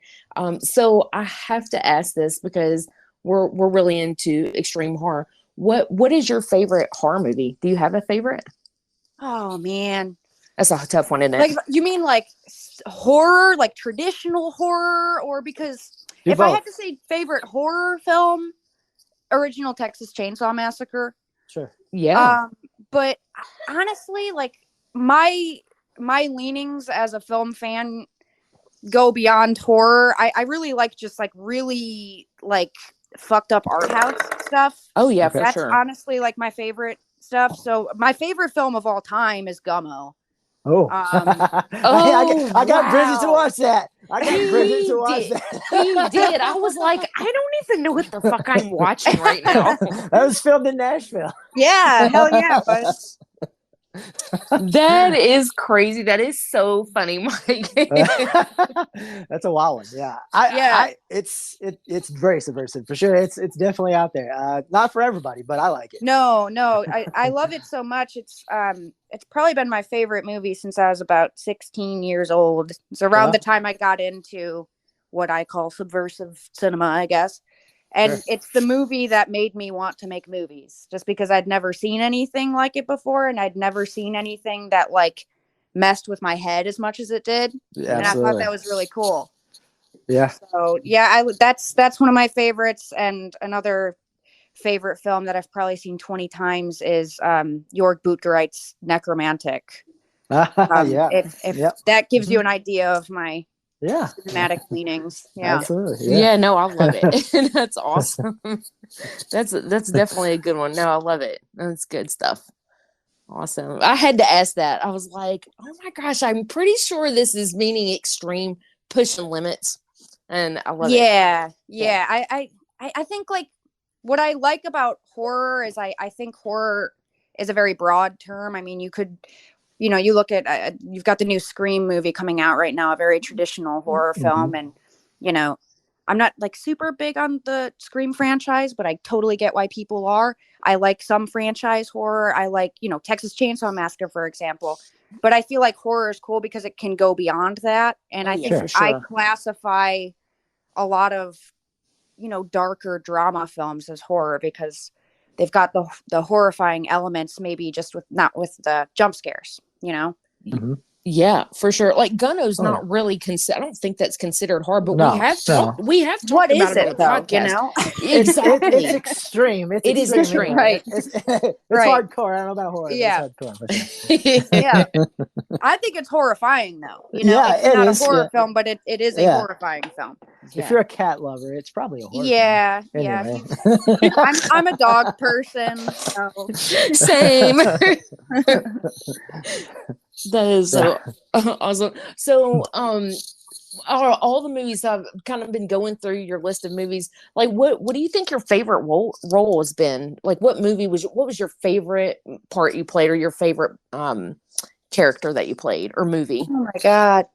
So I have to ask this because we're really into extreme horror. What is your favorite horror movie? Do you have a favorite? Oh man, that's a tough one, isn't it? Like, you mean like horror, like traditional horror, or because Do if both. I had to say favorite horror film, original Texas Chainsaw Massacre. Sure. Yeah. But honestly, like my leanings as a film fan go beyond horror. I really like just like really like fucked up art house stuff. Oh yeah, Okay. for That's sure. honestly like my favorite stuff. So my favorite film of all time is Gummo. Oh, I got Bridget to watch that. I got Bridget to watch that. He did. I was like, I don't even know what the fuck I'm watching right now. That was filmed in Nashville. Yeah, hell yeah, but that is crazy. That is so funny, Mike. That's a wild one. Yeah. It's very subversive for sure. It's definitely out there. Not for everybody, but I like it. No, I love it so much. It's probably been my favorite movie since I was about 16 years old. It's around the time I got into what I call subversive cinema, I guess. And Sure. It's the movie that made me want to make movies, just because I'd never seen anything like it before, and I'd never seen anything that like messed with my head as much as it did. Yeah, and absolutely. I thought that was really cool. Yeah. So yeah, that's one of my favorites. And another favorite film that I've probably seen 20 times is Jörg Buttgereit's Necromantic. Yeah. If that gives you an idea of my cinematic leanings. Yeah. Absolutely. Yeah, no, I love it. That's awesome. That's definitely a good one. No, I love it. That's good stuff. Awesome. I had to ask that. I was like, oh my gosh, I'm pretty sure this is meaning extreme, pushing limits. And I love it. Yeah. I think like what I like about horror is I think horror is a very broad term. I mean, you could, you look at, you've got the new Scream movie coming out right now, a very traditional horror film. And, I'm not like super big on the Scream franchise, but I totally get why people are. I like some franchise horror. I like, Texas Chainsaw Massacre, for example. But I feel like horror is cool because it can go beyond that. And I think I classify a lot of, darker drama films as horror because they've got the horrifying elements, maybe just not with the jump scares, Mm-hmm. Yeah, for sure. Like Gunno's not really I don't think that's considered horror, but we have talked what about is it it though? podcast. Exactly. It's extreme. It is extreme, right? It's hardcore. I don't know about horror. Yeah. It's hardcore. Sure. Yeah. I think it's horrifying though. It's not a horror film, but it is a horrifying film. If you're a cat lover, it's probably a horror film. Anyway. I'm a dog person. So. Same. That is so awesome. So, all the movies I've kind of been going through your list of movies. Like, what do you think your favorite role has been? Like, what was your favorite part you played, or your favorite character that you played, or movie? Oh my God.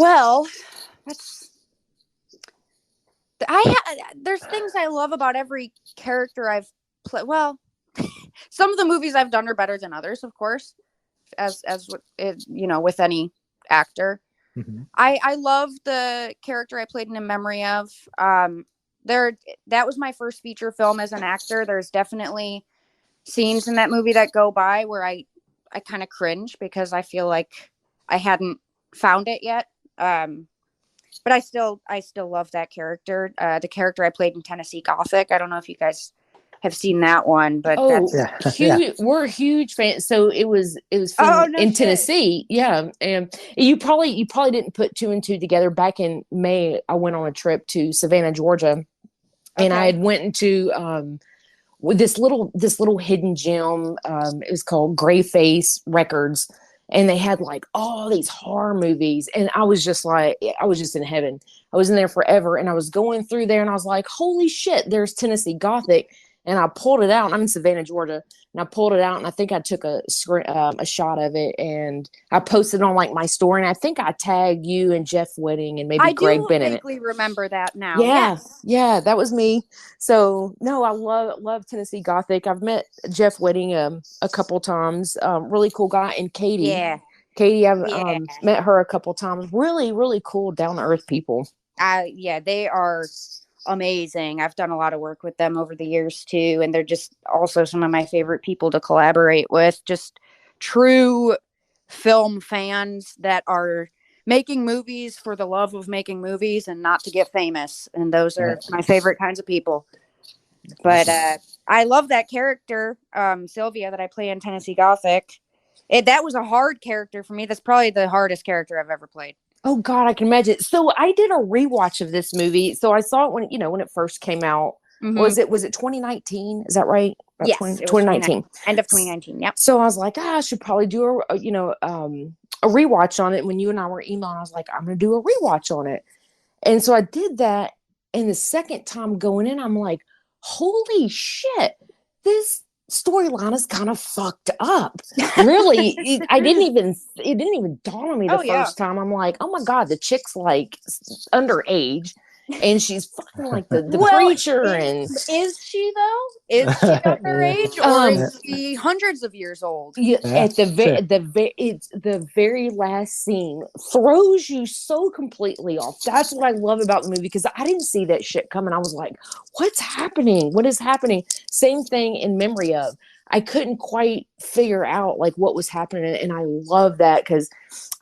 Well, there's things I love about every character I've played. Well, some of the movies I've done are better than others, of course, as with any actor. Mm-hmm. I love the character I played in Memory of. That was my first feature film as an actor. There's definitely scenes in that movie that go by where I kind of cringe because I feel like I hadn't found it yet. But I still love that character. The character I played in Tennessee Gothic. I don't know if you guys have seen that one, but we're huge fans. So it was filmed in Tennessee. Yeah. And you probably didn't put two and two together. Back in May, I went on a trip to Savannah, Georgia, and I had went into with this little hidden gem. It was called Gray Face Records, and they had like all these horror movies, and I was just in heaven. I was in there forever, and I was going through there, and I was like, holy shit, there's Tennessee Gothic. And I pulled it out. I'm in Savannah, Georgia, and I pulled it out, and I think I took a shot of it, and I posted it on like my story, and I think I tagged you and Jeff Whitting and maybe Greg Bennett. I vaguely remember that now. Yeah, that was me. So no, I love Tennessee Gothic. I've met Jeff Whitting a couple times. Really cool guy, and Katie. Yeah. Katie, I've met her a couple times. Really, really cool, down to earth people. They are amazing. I've done a lot of work with them over the years too, and they're just also some of my favorite people to collaborate with. Just true film fans that are making movies for the love of making movies and not to get famous, and those are my favorite kinds of people. But I love that character, Sylvia, that I play in Tennessee Gothic. That was a hard character for me. That's probably the hardest character I've ever played. Oh God, I can imagine. So I did a rewatch of this movie. So I saw it when it first came out. Mm-hmm. Was it 2019? Is that right? Yes, 2019. End of 2019. Yep. So I was like, I should probably do a rewatch on it. When you and I were emailing, I was like, I'm going to do a rewatch on it. And so I did that. And the second time going in, I'm like, holy shit, this storyline is kind of fucked up. Really, it didn't even dawn on me the first time. I'm like, oh my God, the chick's like underage, and she's fucking like the preacher. Is she though? Is she underage, or is she hundreds of years old? Yeah, at the very last scene throws you so completely off. That's what I love about the movie, because I didn't see that shit coming. I was like, what's happening? What is happening? Same thing in Memory of. I couldn't quite figure out like what was happening, and I love that, because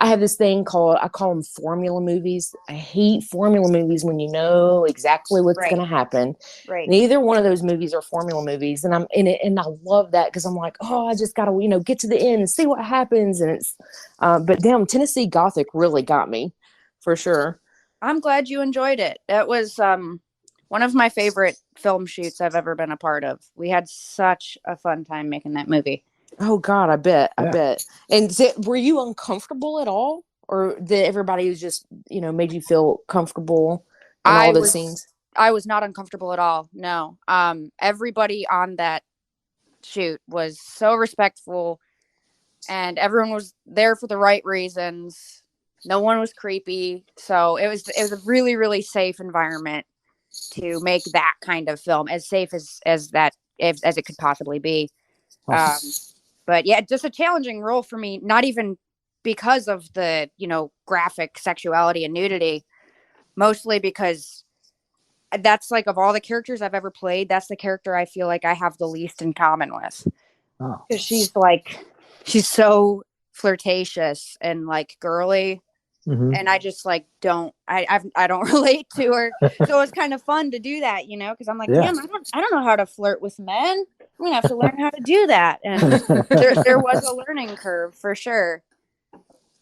I have this thing I call them formula movies. I hate formula movies when you know exactly what's going to happen. Right. Neither one of those movies are formula movies, and I'm in it, and I love that, because I'm like, oh, I just got to get to the end and see what happens, and it's. But damn, Tennessee Gothic really got me, for sure. I'm glad you enjoyed it. It was one of my favorite film shoots I've ever been a part of. We had such a fun time making that movie. Oh God, I bet. And were you uncomfortable at all, or did everybody was just made you feel comfortable in all the scenes? I was not uncomfortable at all. No. Everybody on that shoot was so respectful, and everyone was there for the right reasons. No one was creepy, so it was a really, really safe environment to make that kind of film, as safe as it could possibly be. But yeah, just a challenging role for me, not even because of the, graphic sexuality and nudity, mostly because that's like, of all the characters I've ever played, that's the character I feel like I have the least in common with. Oh. Because she's so flirtatious and like girly. Mm-hmm. And I just like don't relate to her. So it's kind of fun to do that, because I'm like, damn, I don't know how to flirt with men. I'm gonna have to learn how to do that. And there was a learning curve for sure.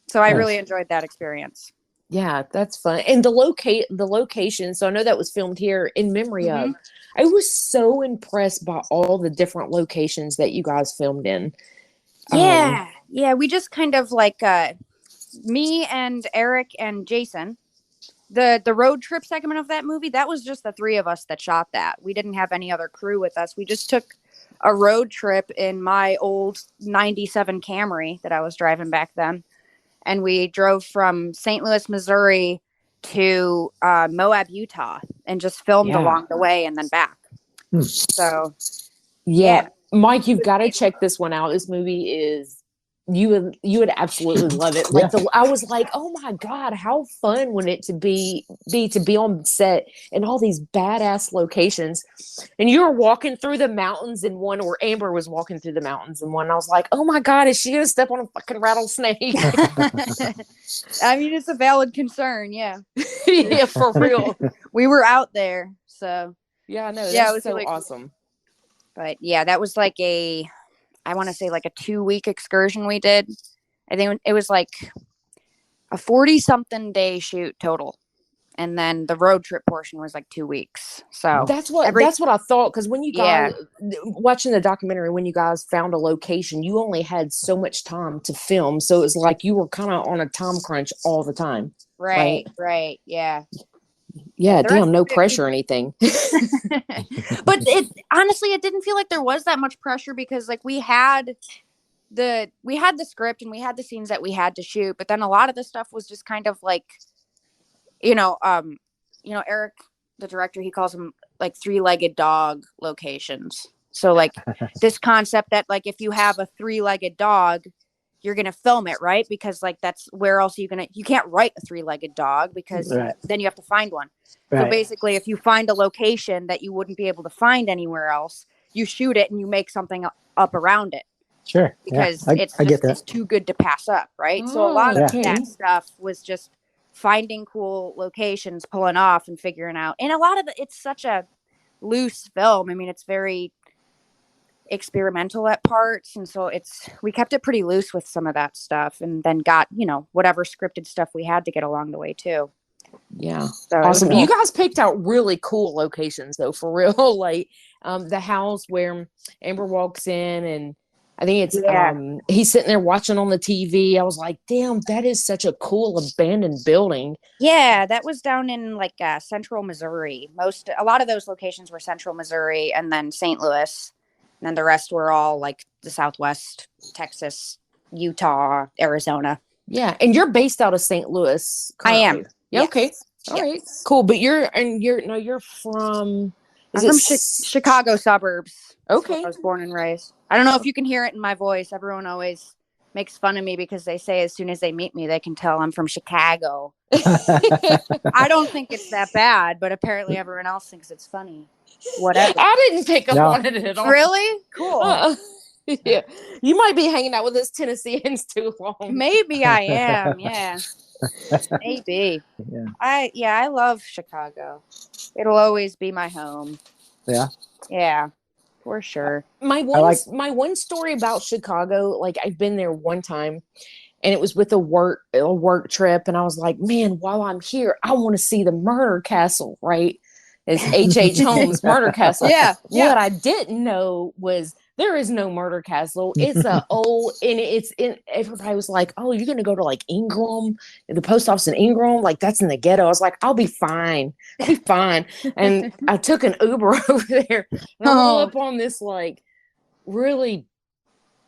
So I really enjoyed that experience. Yeah, that's fun. And the location. So I know that was filmed here in Memory of. I was so impressed by all the different locations that you guys filmed in. Yeah. We just kind of like me and Eric and Jason, the road trip segment of that movie, that was just the three of us that shot that. We didn't have any other crew with us. We just took a road trip in my old 97 Camry that I was driving back then. And we drove from St. Louis, Missouri to Moab, Utah, and just filmed along the way and then back. So, yeah. Mike, you've got to check this one out. This movie is, you would absolutely love it. Like I was like, oh my God, how fun would it to be on set in all these badass locations. And you were walking through the mountains in one, or Amber was walking through the mountains in one. And I was like, oh my God, is she gonna step on a fucking rattlesnake? I mean, it's a valid concern. Yeah. Yeah, for real. We were out there. So yeah, I know. Yeah, it was so really awesome. But yeah, that was like I want to say like a 2-week excursion we did. I think it was like a 40-something day shoot total. and then the road trip portion was like 2 weeks. So that's what I thought. Because when you guys watching the documentary, when you guys found a location, you only had so much time to film, so it was like you were kind of on a time crunch all the time. Right. Yeah, The rest damn, no of it, pressure or anything. but it honestly, it didn't feel like there was that much pressure because like we had the script and we had the scenes that we had to shoot, but then a lot of the stuff was just kind of like, Eric, the director, he calls them like 3-legged dog locations. So like this concept that like if you have a 3-legged dog, you're going to film it, right? Because like that's where else you can't write a 3-legged dog because then you have to find one. Right. So basically if you find a location that you wouldn't be able to find anywhere else, you shoot it and you make something up around it. Sure. Because it's too good to pass up, right? So a lot of that stuff was just finding cool locations, pulling off and figuring out. And a lot of it's such a loose film. I mean, it's very experimental at parts, and so we kept it pretty loose with some of that stuff, and then got whatever scripted stuff we had to get along the way too. Yeah, so awesome. You guys picked out really cool locations though, for real. Like the house where Amber walks in, and I think it's he's sitting there watching on the TV. I was like, damn, that is such a cool abandoned building. Yeah, that was down in like central Missouri. A lot of those locations were central Missouri, and then St. Louis. And then the rest were all like the Southwest, Texas, Utah, Arizona. Yeah. And you're based out of St. Louis. Currently. I am. Yeah. Yes. Okay. All right. Cool. But you're from Chicago suburbs. Okay. I was born and raised. I don't know if you can hear it in my voice. Everyone always makes fun of me because they say as soon as they meet me, they can tell I'm from Chicago. I don't think it's that bad, but apparently everyone else thinks it's funny. Whatever. I didn't pick up on it at all. Really? Cool. Yeah. You might be hanging out with us Tennesseans too long. Maybe I am. Yeah. Maybe. Yeah. I love Chicago. It'll always be my home. Yeah. Yeah. For sure. My one story about Chicago, like I've been there one time, and it was with a work trip, and I was like, man, while I'm here, I want to see the murder castle, right? It's H.H. Holmes' murder castle. Yeah. What I didn't know was there is no murder castle. It's everybody was like, oh, you're going to go to like Ingram, the post office in Ingram? Like that's in the ghetto. I was like, I'll be fine. And I took an Uber over there, and I pull up on this like really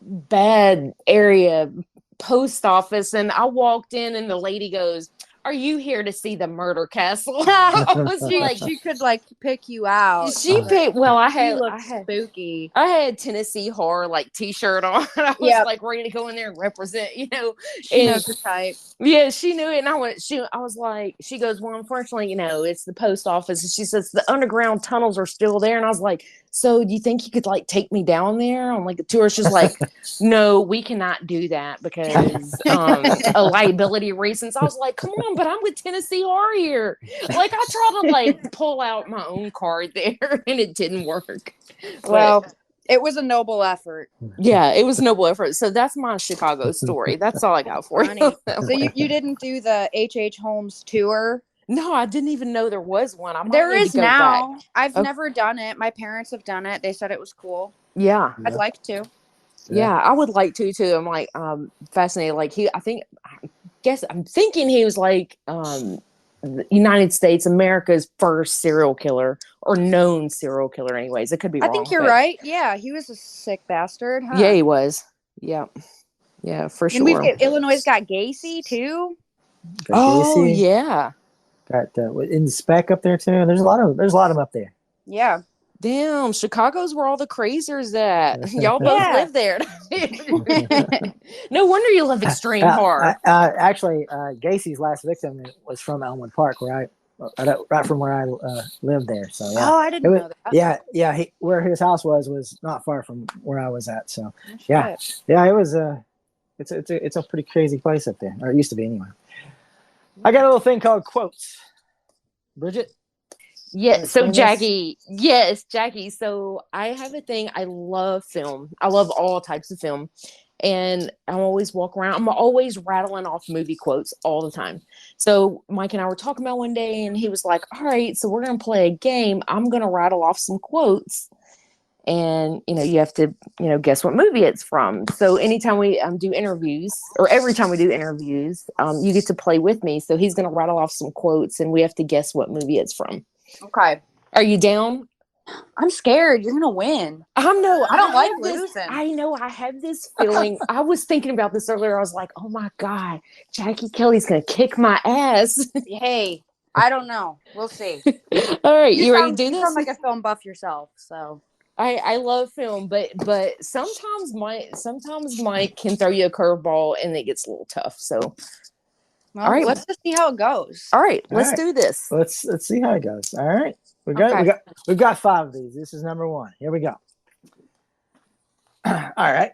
bad area post office. And I walked in, and the lady goes, are you here to see the murder castle? I was like, she could like pick you out. She picked. Well, I had spooky. I had Tennessee horror like T-shirt on. I was like ready to go in there and represent. She knows the type. Yeah, she knew it, and I was like, she goes, well, unfortunately, it's the post office, and she says the underground tunnels are still there, and I was like, so do you think you could like take me down there on like a tour? She's like, no, we cannot do that because a liability reasons. I was like, come on, but I'm with Tennessee Horror here. Like I tried to like pull out my own card there, and it didn't work. Well, it was a noble effort. Yeah, it was a noble effort. So that's my Chicago story. That's all I got for you. So you didn't do the H.H. Holmes tour? No, I didn't even know there was one. There is now. I've never done it. My parents have done it. They said it was cool. Yeah. I'd like to. Yeah, I would like to too. I'm like fascinated. Like I'm thinking he was like the United States, America's first serial killer or known serial killer anyways. It could be wrong. I think you're right. Yeah, he was a sick bastard. Huh? Yeah, he was. Yeah. Yeah, for sure. And Illinois got Gacy too. Gacy. Yeah. Got in the spec up there too. There's a lot of them up there. Yeah. Damn, Chicago's where all the crazies at. Y'all both live there. No wonder you love extreme horror. Actually, Gacy's last victim was from Elmwood Park, right from where I lived there. So yeah. Oh, I didn't know that. Yeah. Where his house was not far from where I was at. So yeah. It was it's a pretty crazy place up there, or it used to be anyway. I got a little thing called quotes. Bridget? Yeah, so Jackie. Yes, Jackie. So I have a thing. I love film. I love all types of film. and I'm always rattling off movie quotes all the time. So Mike and I were talking about one day, and he was like, all right, so we're going to play a game. I'm going to rattle off some quotes, and you have to guess what movie it's from. So anytime we do interviews, or every time we do interviews, you get to play with me. So he's going to rattle off some quotes, and we have to guess what movie it's from. Okay. Are you down? I'm scared. You're gonna win. I don't like losing. losing. I know. I have this feeling. I was thinking about this earlier. I was like, oh my God, Jackie Kelly's going to kick my ass. Hey, I don't know. We'll see. All right. You ready to do You this? sound like a film buff yourself, so. I love film, but sometimes Mike can throw you a curveball and it gets a little tough. So, Well, all right, let's just see how it goes. All right, let's do this. Let's see how it goes. All right, we've got 5 of these. This is number 1. Here we go. All right,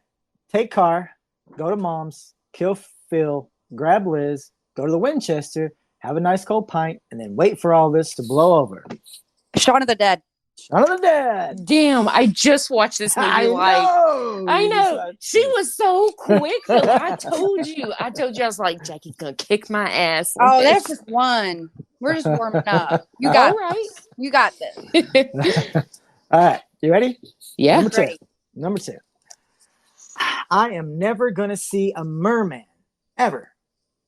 take car, go to mom's, kill Phil, grab Liz, go to the Winchester, have a nice cold pint, and then wait for all this to blow over. Shaun of the Dead. Shaun of the Dead. Damn, I just watched this movie. I know. She was so quick. Though. I told you. I was like, Jackie's gonna kick my ass. Oh, that's just one. We're just warming up. You got this. You got this. All right, you ready? Yeah. Number 2. I am never gonna see a merman ever.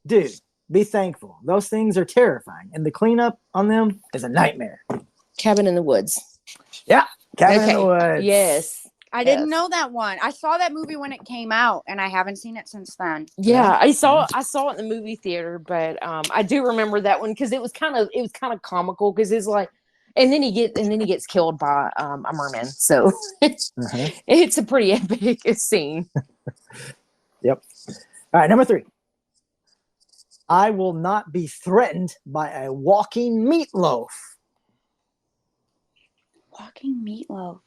Dude, be thankful. Those things are terrifying, and the cleanup on them is a nightmare. Cabin in the Woods. Yeah, Cabin in the Woods. Yes. I didn't know that one. I saw that movie when it came out, and I haven't seen it since then. Yeah, I saw it in the movie theater, but I do remember that one because it was kind of comical because it's like, and then he gets killed by a merman. So it's a pretty epic scene. Yep. All right, number 3. I will not be threatened by a walking meatloaf. Walking meatloaf.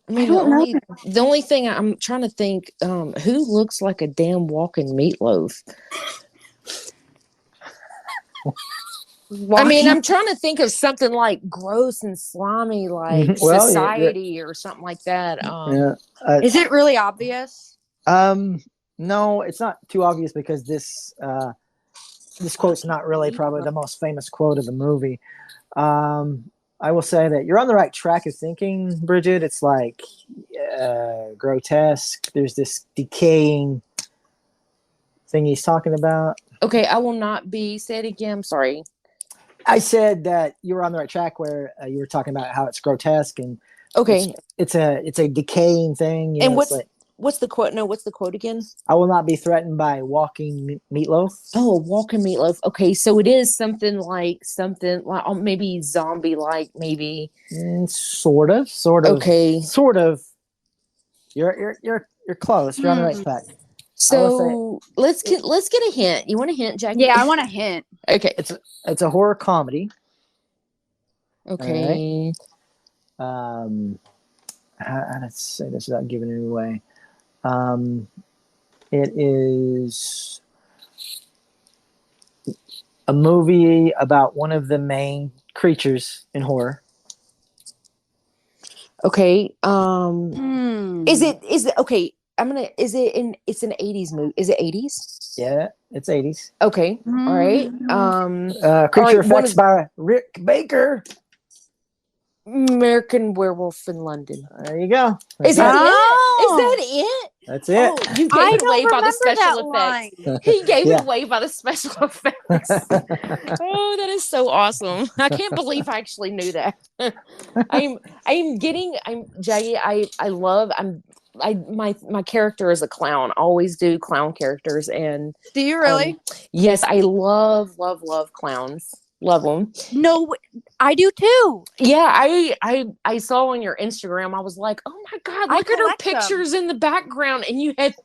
I mean, the only thing I'm trying to think, who looks like a damn walking meatloaf? I mean, I'm trying to think of something like gross and slimy, like Society or something like that. Is it really obvious? No, it's not too obvious because this quote's not really probably the most famous quote of the movie. I will say that you're on the right track of thinking, Bridget. It's like grotesque. There's this decaying thing he's talking about. Okay, I will not be. Say it again. I'm sorry. I said that you were on the right track where you were talking about how it's grotesque and it's a decaying thing. And what's the quote? No, what's the quote again? I will not be threatened by walking meatloaf. Oh, walking meatloaf. Okay, so it is something like maybe zombie-like, maybe. Sort of. Okay. Sort of. You're close. You're on the right track. So let's get a hint. You want a hint, Jackie? Yeah, I want a hint. Okay. It's a horror comedy. Okay. Right. How to say this without giving it away. It is a movie about one of the main creatures in horror. Okay. Is it okay? It's an 80s movie. Is it 80s? Yeah, it's 80s. Okay. All right. Creature Effects by Rick Baker. American Werewolf in London. There you go. Is that it? Is that it? That's it. Oh, you gave it away by the special effects. He gave it away by the special effects. Oh, that is so awesome. I can't believe I actually knew that. My character is a clown. I always do clown characters. And do you really? Yes, I love clowns. Love them. No, I do too. Yeah, I saw on your Instagram. I was like, oh my God, look at her pictures in the background, and you had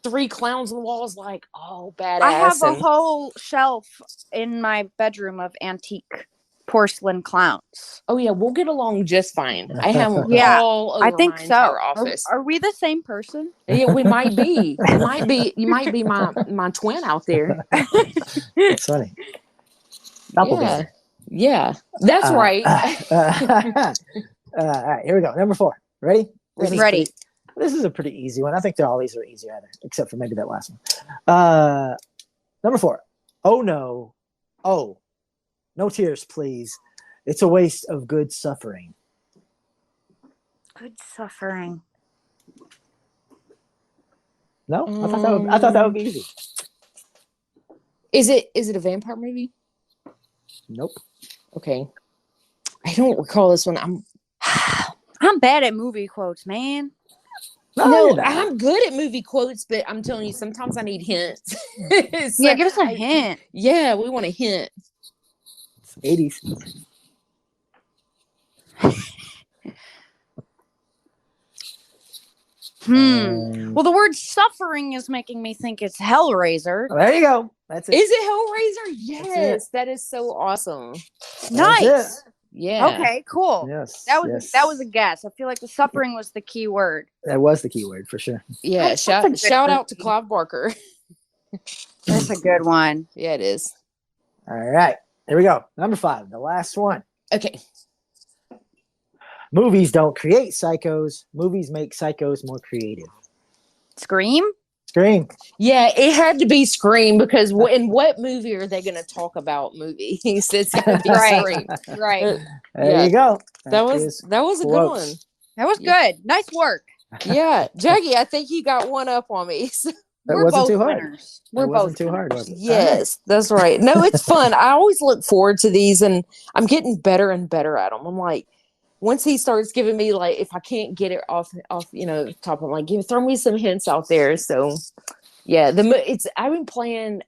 3 clowns on the walls. Like, oh, badass. I have a whole shelf in my bedroom of antique porcelain clowns. Oh yeah, we'll get along just fine. I have them all over I think my so. entire office. Are we the same person? Yeah, we might be. You might be my twin out there. It's funny. Yeah, that's right. All right, here we go. Number 4. Ready? Ready. This is a pretty easy one. I think all these are easy, either, except for maybe that last one. Number 4. Oh no. Oh, no tears, please. It's a waste of good suffering. Good suffering. No, I thought that would be easy. Is it a vampire movie? Nope. Okay. I don't recall this one. I'm bad at movie quotes, man. No, I'm good at movie quotes, but I'm telling you, sometimes I need hints. Yeah, give us a hint. Yeah, we want a hint. 80s. Well, the word suffering is making me think it's Hellraiser. There you go. That's it. Is it Hellraiser? Yes, that is so awesome. Nice. Yeah. Okay, cool. Yes. That was a guess. I feel like the suffering was the key word. That was the key word for sure. Yeah. That's Shout out to Clive Barker. That's a good one. Yeah, it is. All right. Here we go. Number 5, the last one. Okay. Movies don't create psychos. Movies make psychos more creative. Scream? Scream. Yeah, it had to be Scream because in what movie are they going to talk about movies? It's going to be Scream. Right. There you go. That was a good one. That was good. Nice work. Yeah, Jackie, I think you got one up on me. That We're wasn't both too hard. winners. It wasn't too hard, was it? Yes, that's right. No, it's fun. I always look forward to these, and I'm getting better and better at them. I'm like, once he starts giving me like, if I can't get it off, top, I'm like, throw me some hints out there. So, yeah, I've been playing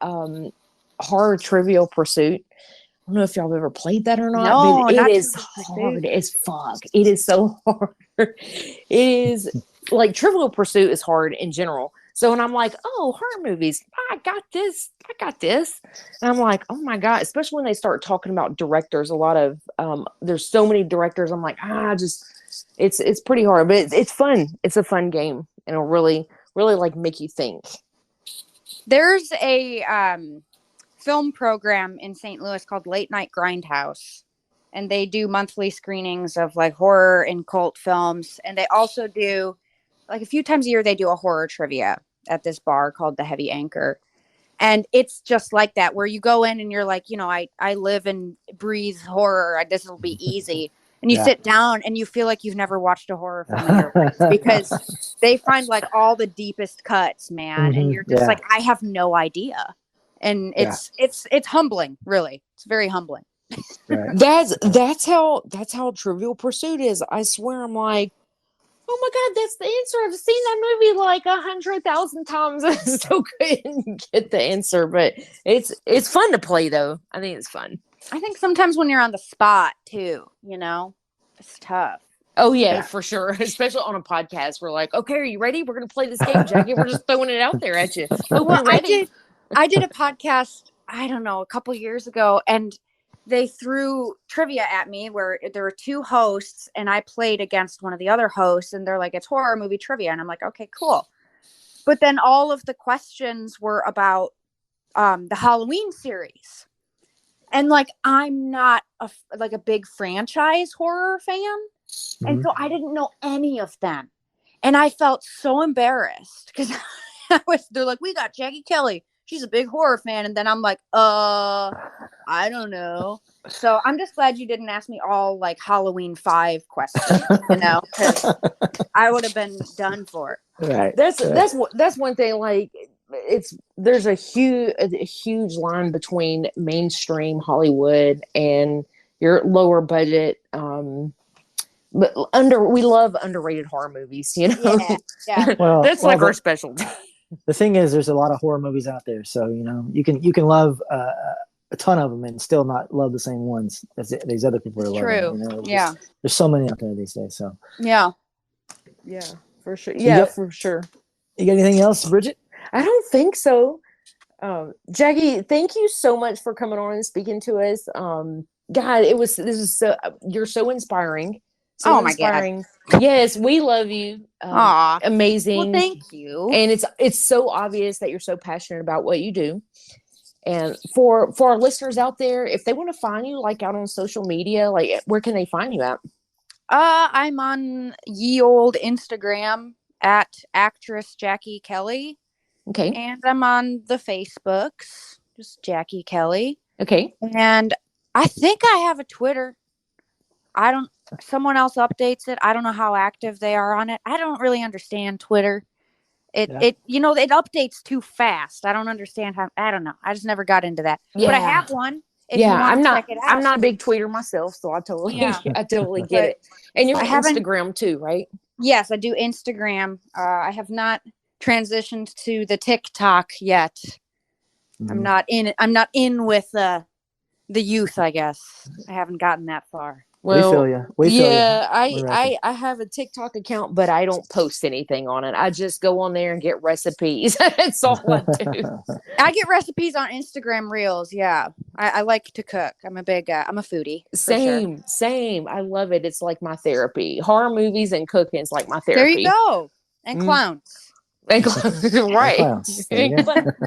Horror Trivial Pursuit. I don't know if y'all have ever played that or not. No, but not it is hard as fuck. It is so hard. It is like Trivial Pursuit is hard in general. So when I'm like, oh, horror movies, I got this. And I'm like, oh my God, especially when they start talking about directors, a lot of, there's so many directors. I'm like, it's pretty hard, but it's fun. It's a fun game. And it'll really, really like make you think. There's a film program in St. Louis called Late Night Grindhouse. And they do monthly screenings of like horror and cult films. And they also do, like a few times a year, they do a horror trivia at this bar called the Heavy Anchor. And it's just like that, where you go in and you're like, I live and breathe horror. This will be easy. And you sit down and you feel like you've never watched a horror film in your life because they find like all the deepest cuts, man. And you're just like, I have no idea. And it's humbling, really. It's very humbling. Right. That's how Trivial Pursuit is. I swear, I'm like, oh my God, that's the answer. I've seen that movie like 100,000 times. I still couldn't get the answer, but it's fun to play though. I think it's fun. I think sometimes when you're on the spot too, it's tough. Oh yeah, for sure. Especially on a podcast, we're like, okay, are you ready? We're gonna play this game, Jackie. We're just throwing it out there at you. Hope you're ready. I did a podcast, I don't know, a couple years ago, and they threw trivia at me where there were 2 hosts and I played against one of the other hosts, and they're like, it's horror movie trivia. And I'm like, okay, cool. But then all of the questions were about the Halloween series. And like, I'm not a big franchise horror fan. Mm-hmm. And so I didn't know any of them. And I felt so embarrassed because they're like, we got Jackie Kelley. She's a big horror fan. And then I'm like, I don't know. So I'm just glad you didn't ask me all like Halloween 5 questions, because I would have been done for it. Right. That's one thing. Like there's a huge line between mainstream Hollywood and your lower budget. But we love underrated horror movies, Yeah. Well, that's like our specialty. The thing is, there's a lot of horror movies out there, so you can love a ton of them and still not love the same ones as these other people are loving. True. There's so many out there these days. So yeah, for sure. Yeah, for sure. You got anything else, Bridget? I don't think so. Jackie, thank you so much for coming on and speaking to us. God, you're so inspiring. So inspiring. My God. Yes, we love you. Amazing. Well, thank you. And it's so obvious that you're so passionate about what you do. And for our listeners out there, if they want to find you like out on social media, like where can they find you at? I'm on ye old Instagram at actress Jackie Kelley. Okay. And I'm on the Facebooks, just Jackie Kelley. Okay. And I think I have a Twitter. Someone else updates it. I don't know how active they are on it. I don't really understand Twitter. It updates too fast. I don't understand how. I don't know. I just never got into that. Yeah. But I have one. If Yeah, you want I'm to not. check it out. I'm not a big tweeter myself, so I totally get it. And you're on Instagram too, right? Yes, I do Instagram. I have not transitioned to the TikTok yet. I'm not in with the youth, I guess. I haven't gotten that far. Well, we feel you. I have a TikTok account, but I don't post anything on it. I just go on there and get recipes. That's all I do. I get recipes on Instagram Reels. Yeah, I like to cook. I'm a foodie. Same. I love it. It's like my therapy. Horror movies and cooking is like my therapy. There you go. And clowns. Right. Clowns.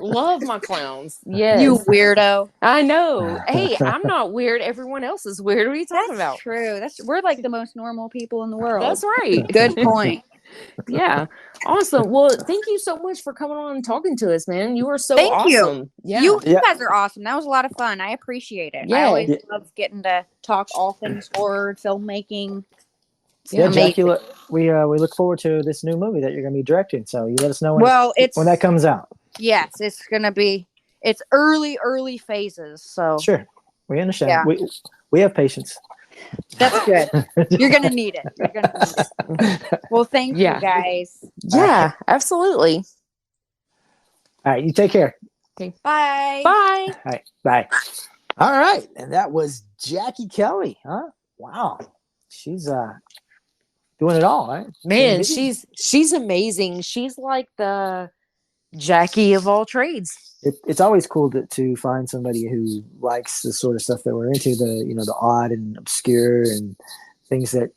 Love my clowns. Yes. You weirdo. I know. Hey, I'm not weird. Everyone else is weird. What are you talking about? That's true. We're like the most normal people in the world. That's right. Good point. Yeah. Awesome. Well, thank you so much for coming on and talking to us, man. You are so awesome. Yeah. You guys are awesome. That was a lot of fun. I appreciate it. I always love getting to talk all things horror, filmmaking. Yeah, Jackie, we look forward to this new movie that you're going to be directing. So you let us know when that comes out. Yes, it's going to be. It's early phases. So sure, we understand. Yeah. We have patience. That's good. You're going to need it. Well, thank you guys. Yeah, absolutely. All right, you take care. Okay. Bye. Bye. All right, bye. All right, and that was Jackie Kelley. Huh? Wow, she's doing it all, right? Man, she's amazing. She's like the Jackie of all trades. It's always cool to find somebody who likes the sort of stuff that we're into, the odd and obscure and things that,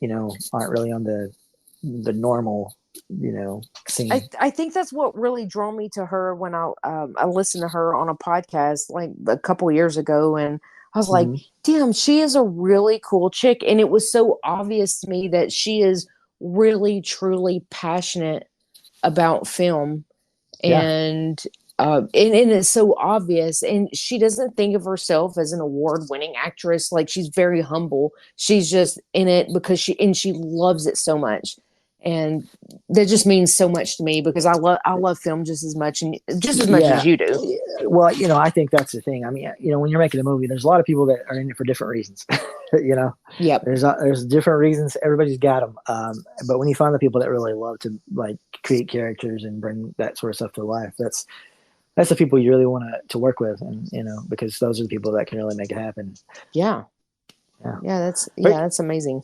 aren't really on the normal, scene. I think that's what really drew me to her when I listened to her on a podcast like a couple years ago, and I was like, damn, she is a really cool chick. And it was so obvious to me that she is really, truly passionate about film. And it's so obvious. And she doesn't think of herself as an award-winning actress. Like, she's very humble. She's just in it because she loves it so much. And that just means so much to me because I love film just as much as you do. Well, I think that's the thing. I mean, when you're making a movie, there's a lot of people that are in it for different reasons. Yep. There's different reasons. Everybody's got them. But when you find the people that really love to like create characters and bring that sort of stuff to life, that's the people you really want to work with, and because those are the people that can really make it happen. Yeah. That's amazing.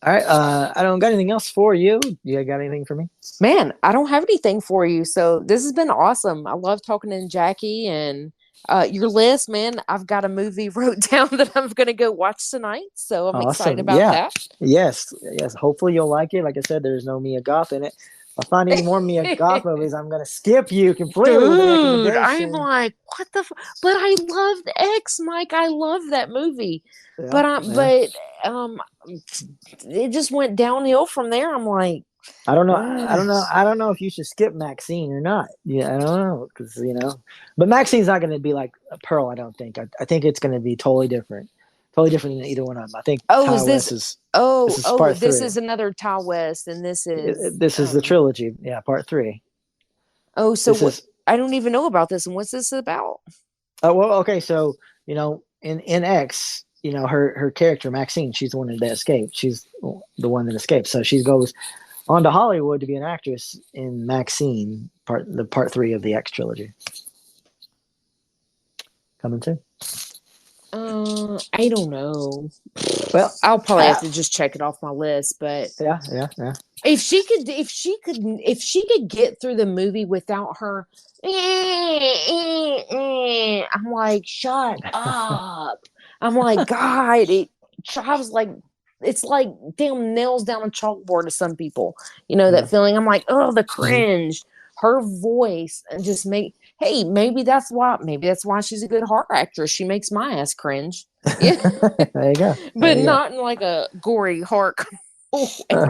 All right, I don't got anything else for you. You got anything for me? Man, I don't have anything for you. So this has been awesome. I love talking to Jackie and your list, man. I've got a movie wrote down that I'm going to go watch tonight. So I'm excited about that. Yes. Hopefully you'll like it. Like I said, there's no Mia Goth in it. If I find any more Mia Goth movies, I'm going to skip you completely. Dude, I'm like, what the? But I loved X, Mike. I love that movie. Yeah, but it just went downhill from there. I'm like, I don't know. I don't know if you should skip Maxine or not. Yeah, I don't know because but Maxine's not going to be like a Pearl. I don't think. I think it's going to be totally different than either one of them. I think. This is another Ty West, and this is the trilogy. Yeah, part 3. Oh, so I don't even know about this. And what's this about? Oh well, okay. So in X. Her character Maxine, she's the one that escaped. She's the one that escaped. So she goes on to Hollywood to be an actress in Maxine, part 3 of the X trilogy. Coming soon. I don't know. Well, I'll probably have to just check it off my list. But yeah. If she could get through the movie without her, I'm like, shut up. I'm like, God, I was like, it's like damn nails down a chalkboard to some people. That feeling. I'm like, oh, the cringe. Her voice and just maybe that's why she's a good horror actress. She makes my ass cringe. There you go. But not in like a gory horror All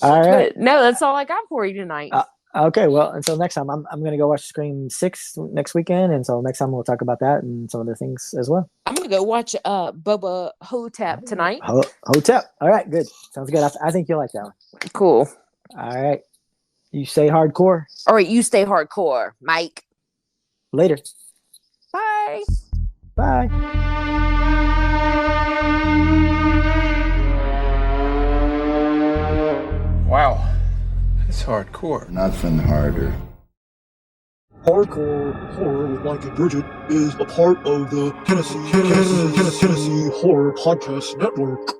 All right. No, that's all I got for you tonight. Okay, well, until next time, I'm going to go watch Scream 6 next weekend, and so next time we'll talk about that and some other things as well. I'm gonna go watch Bubba Hotep tonight. Hotep. All right, good. Sounds good. I think you'll like that one. Cool. All right. You stay hardcore. All right, you stay hardcore, Mike. Later. Bye. Bye. Wow. That's hardcore. Nothing harder. Hardcore Horror with Mike and Brigette is a part of the Tennessee Horror Podcast Network.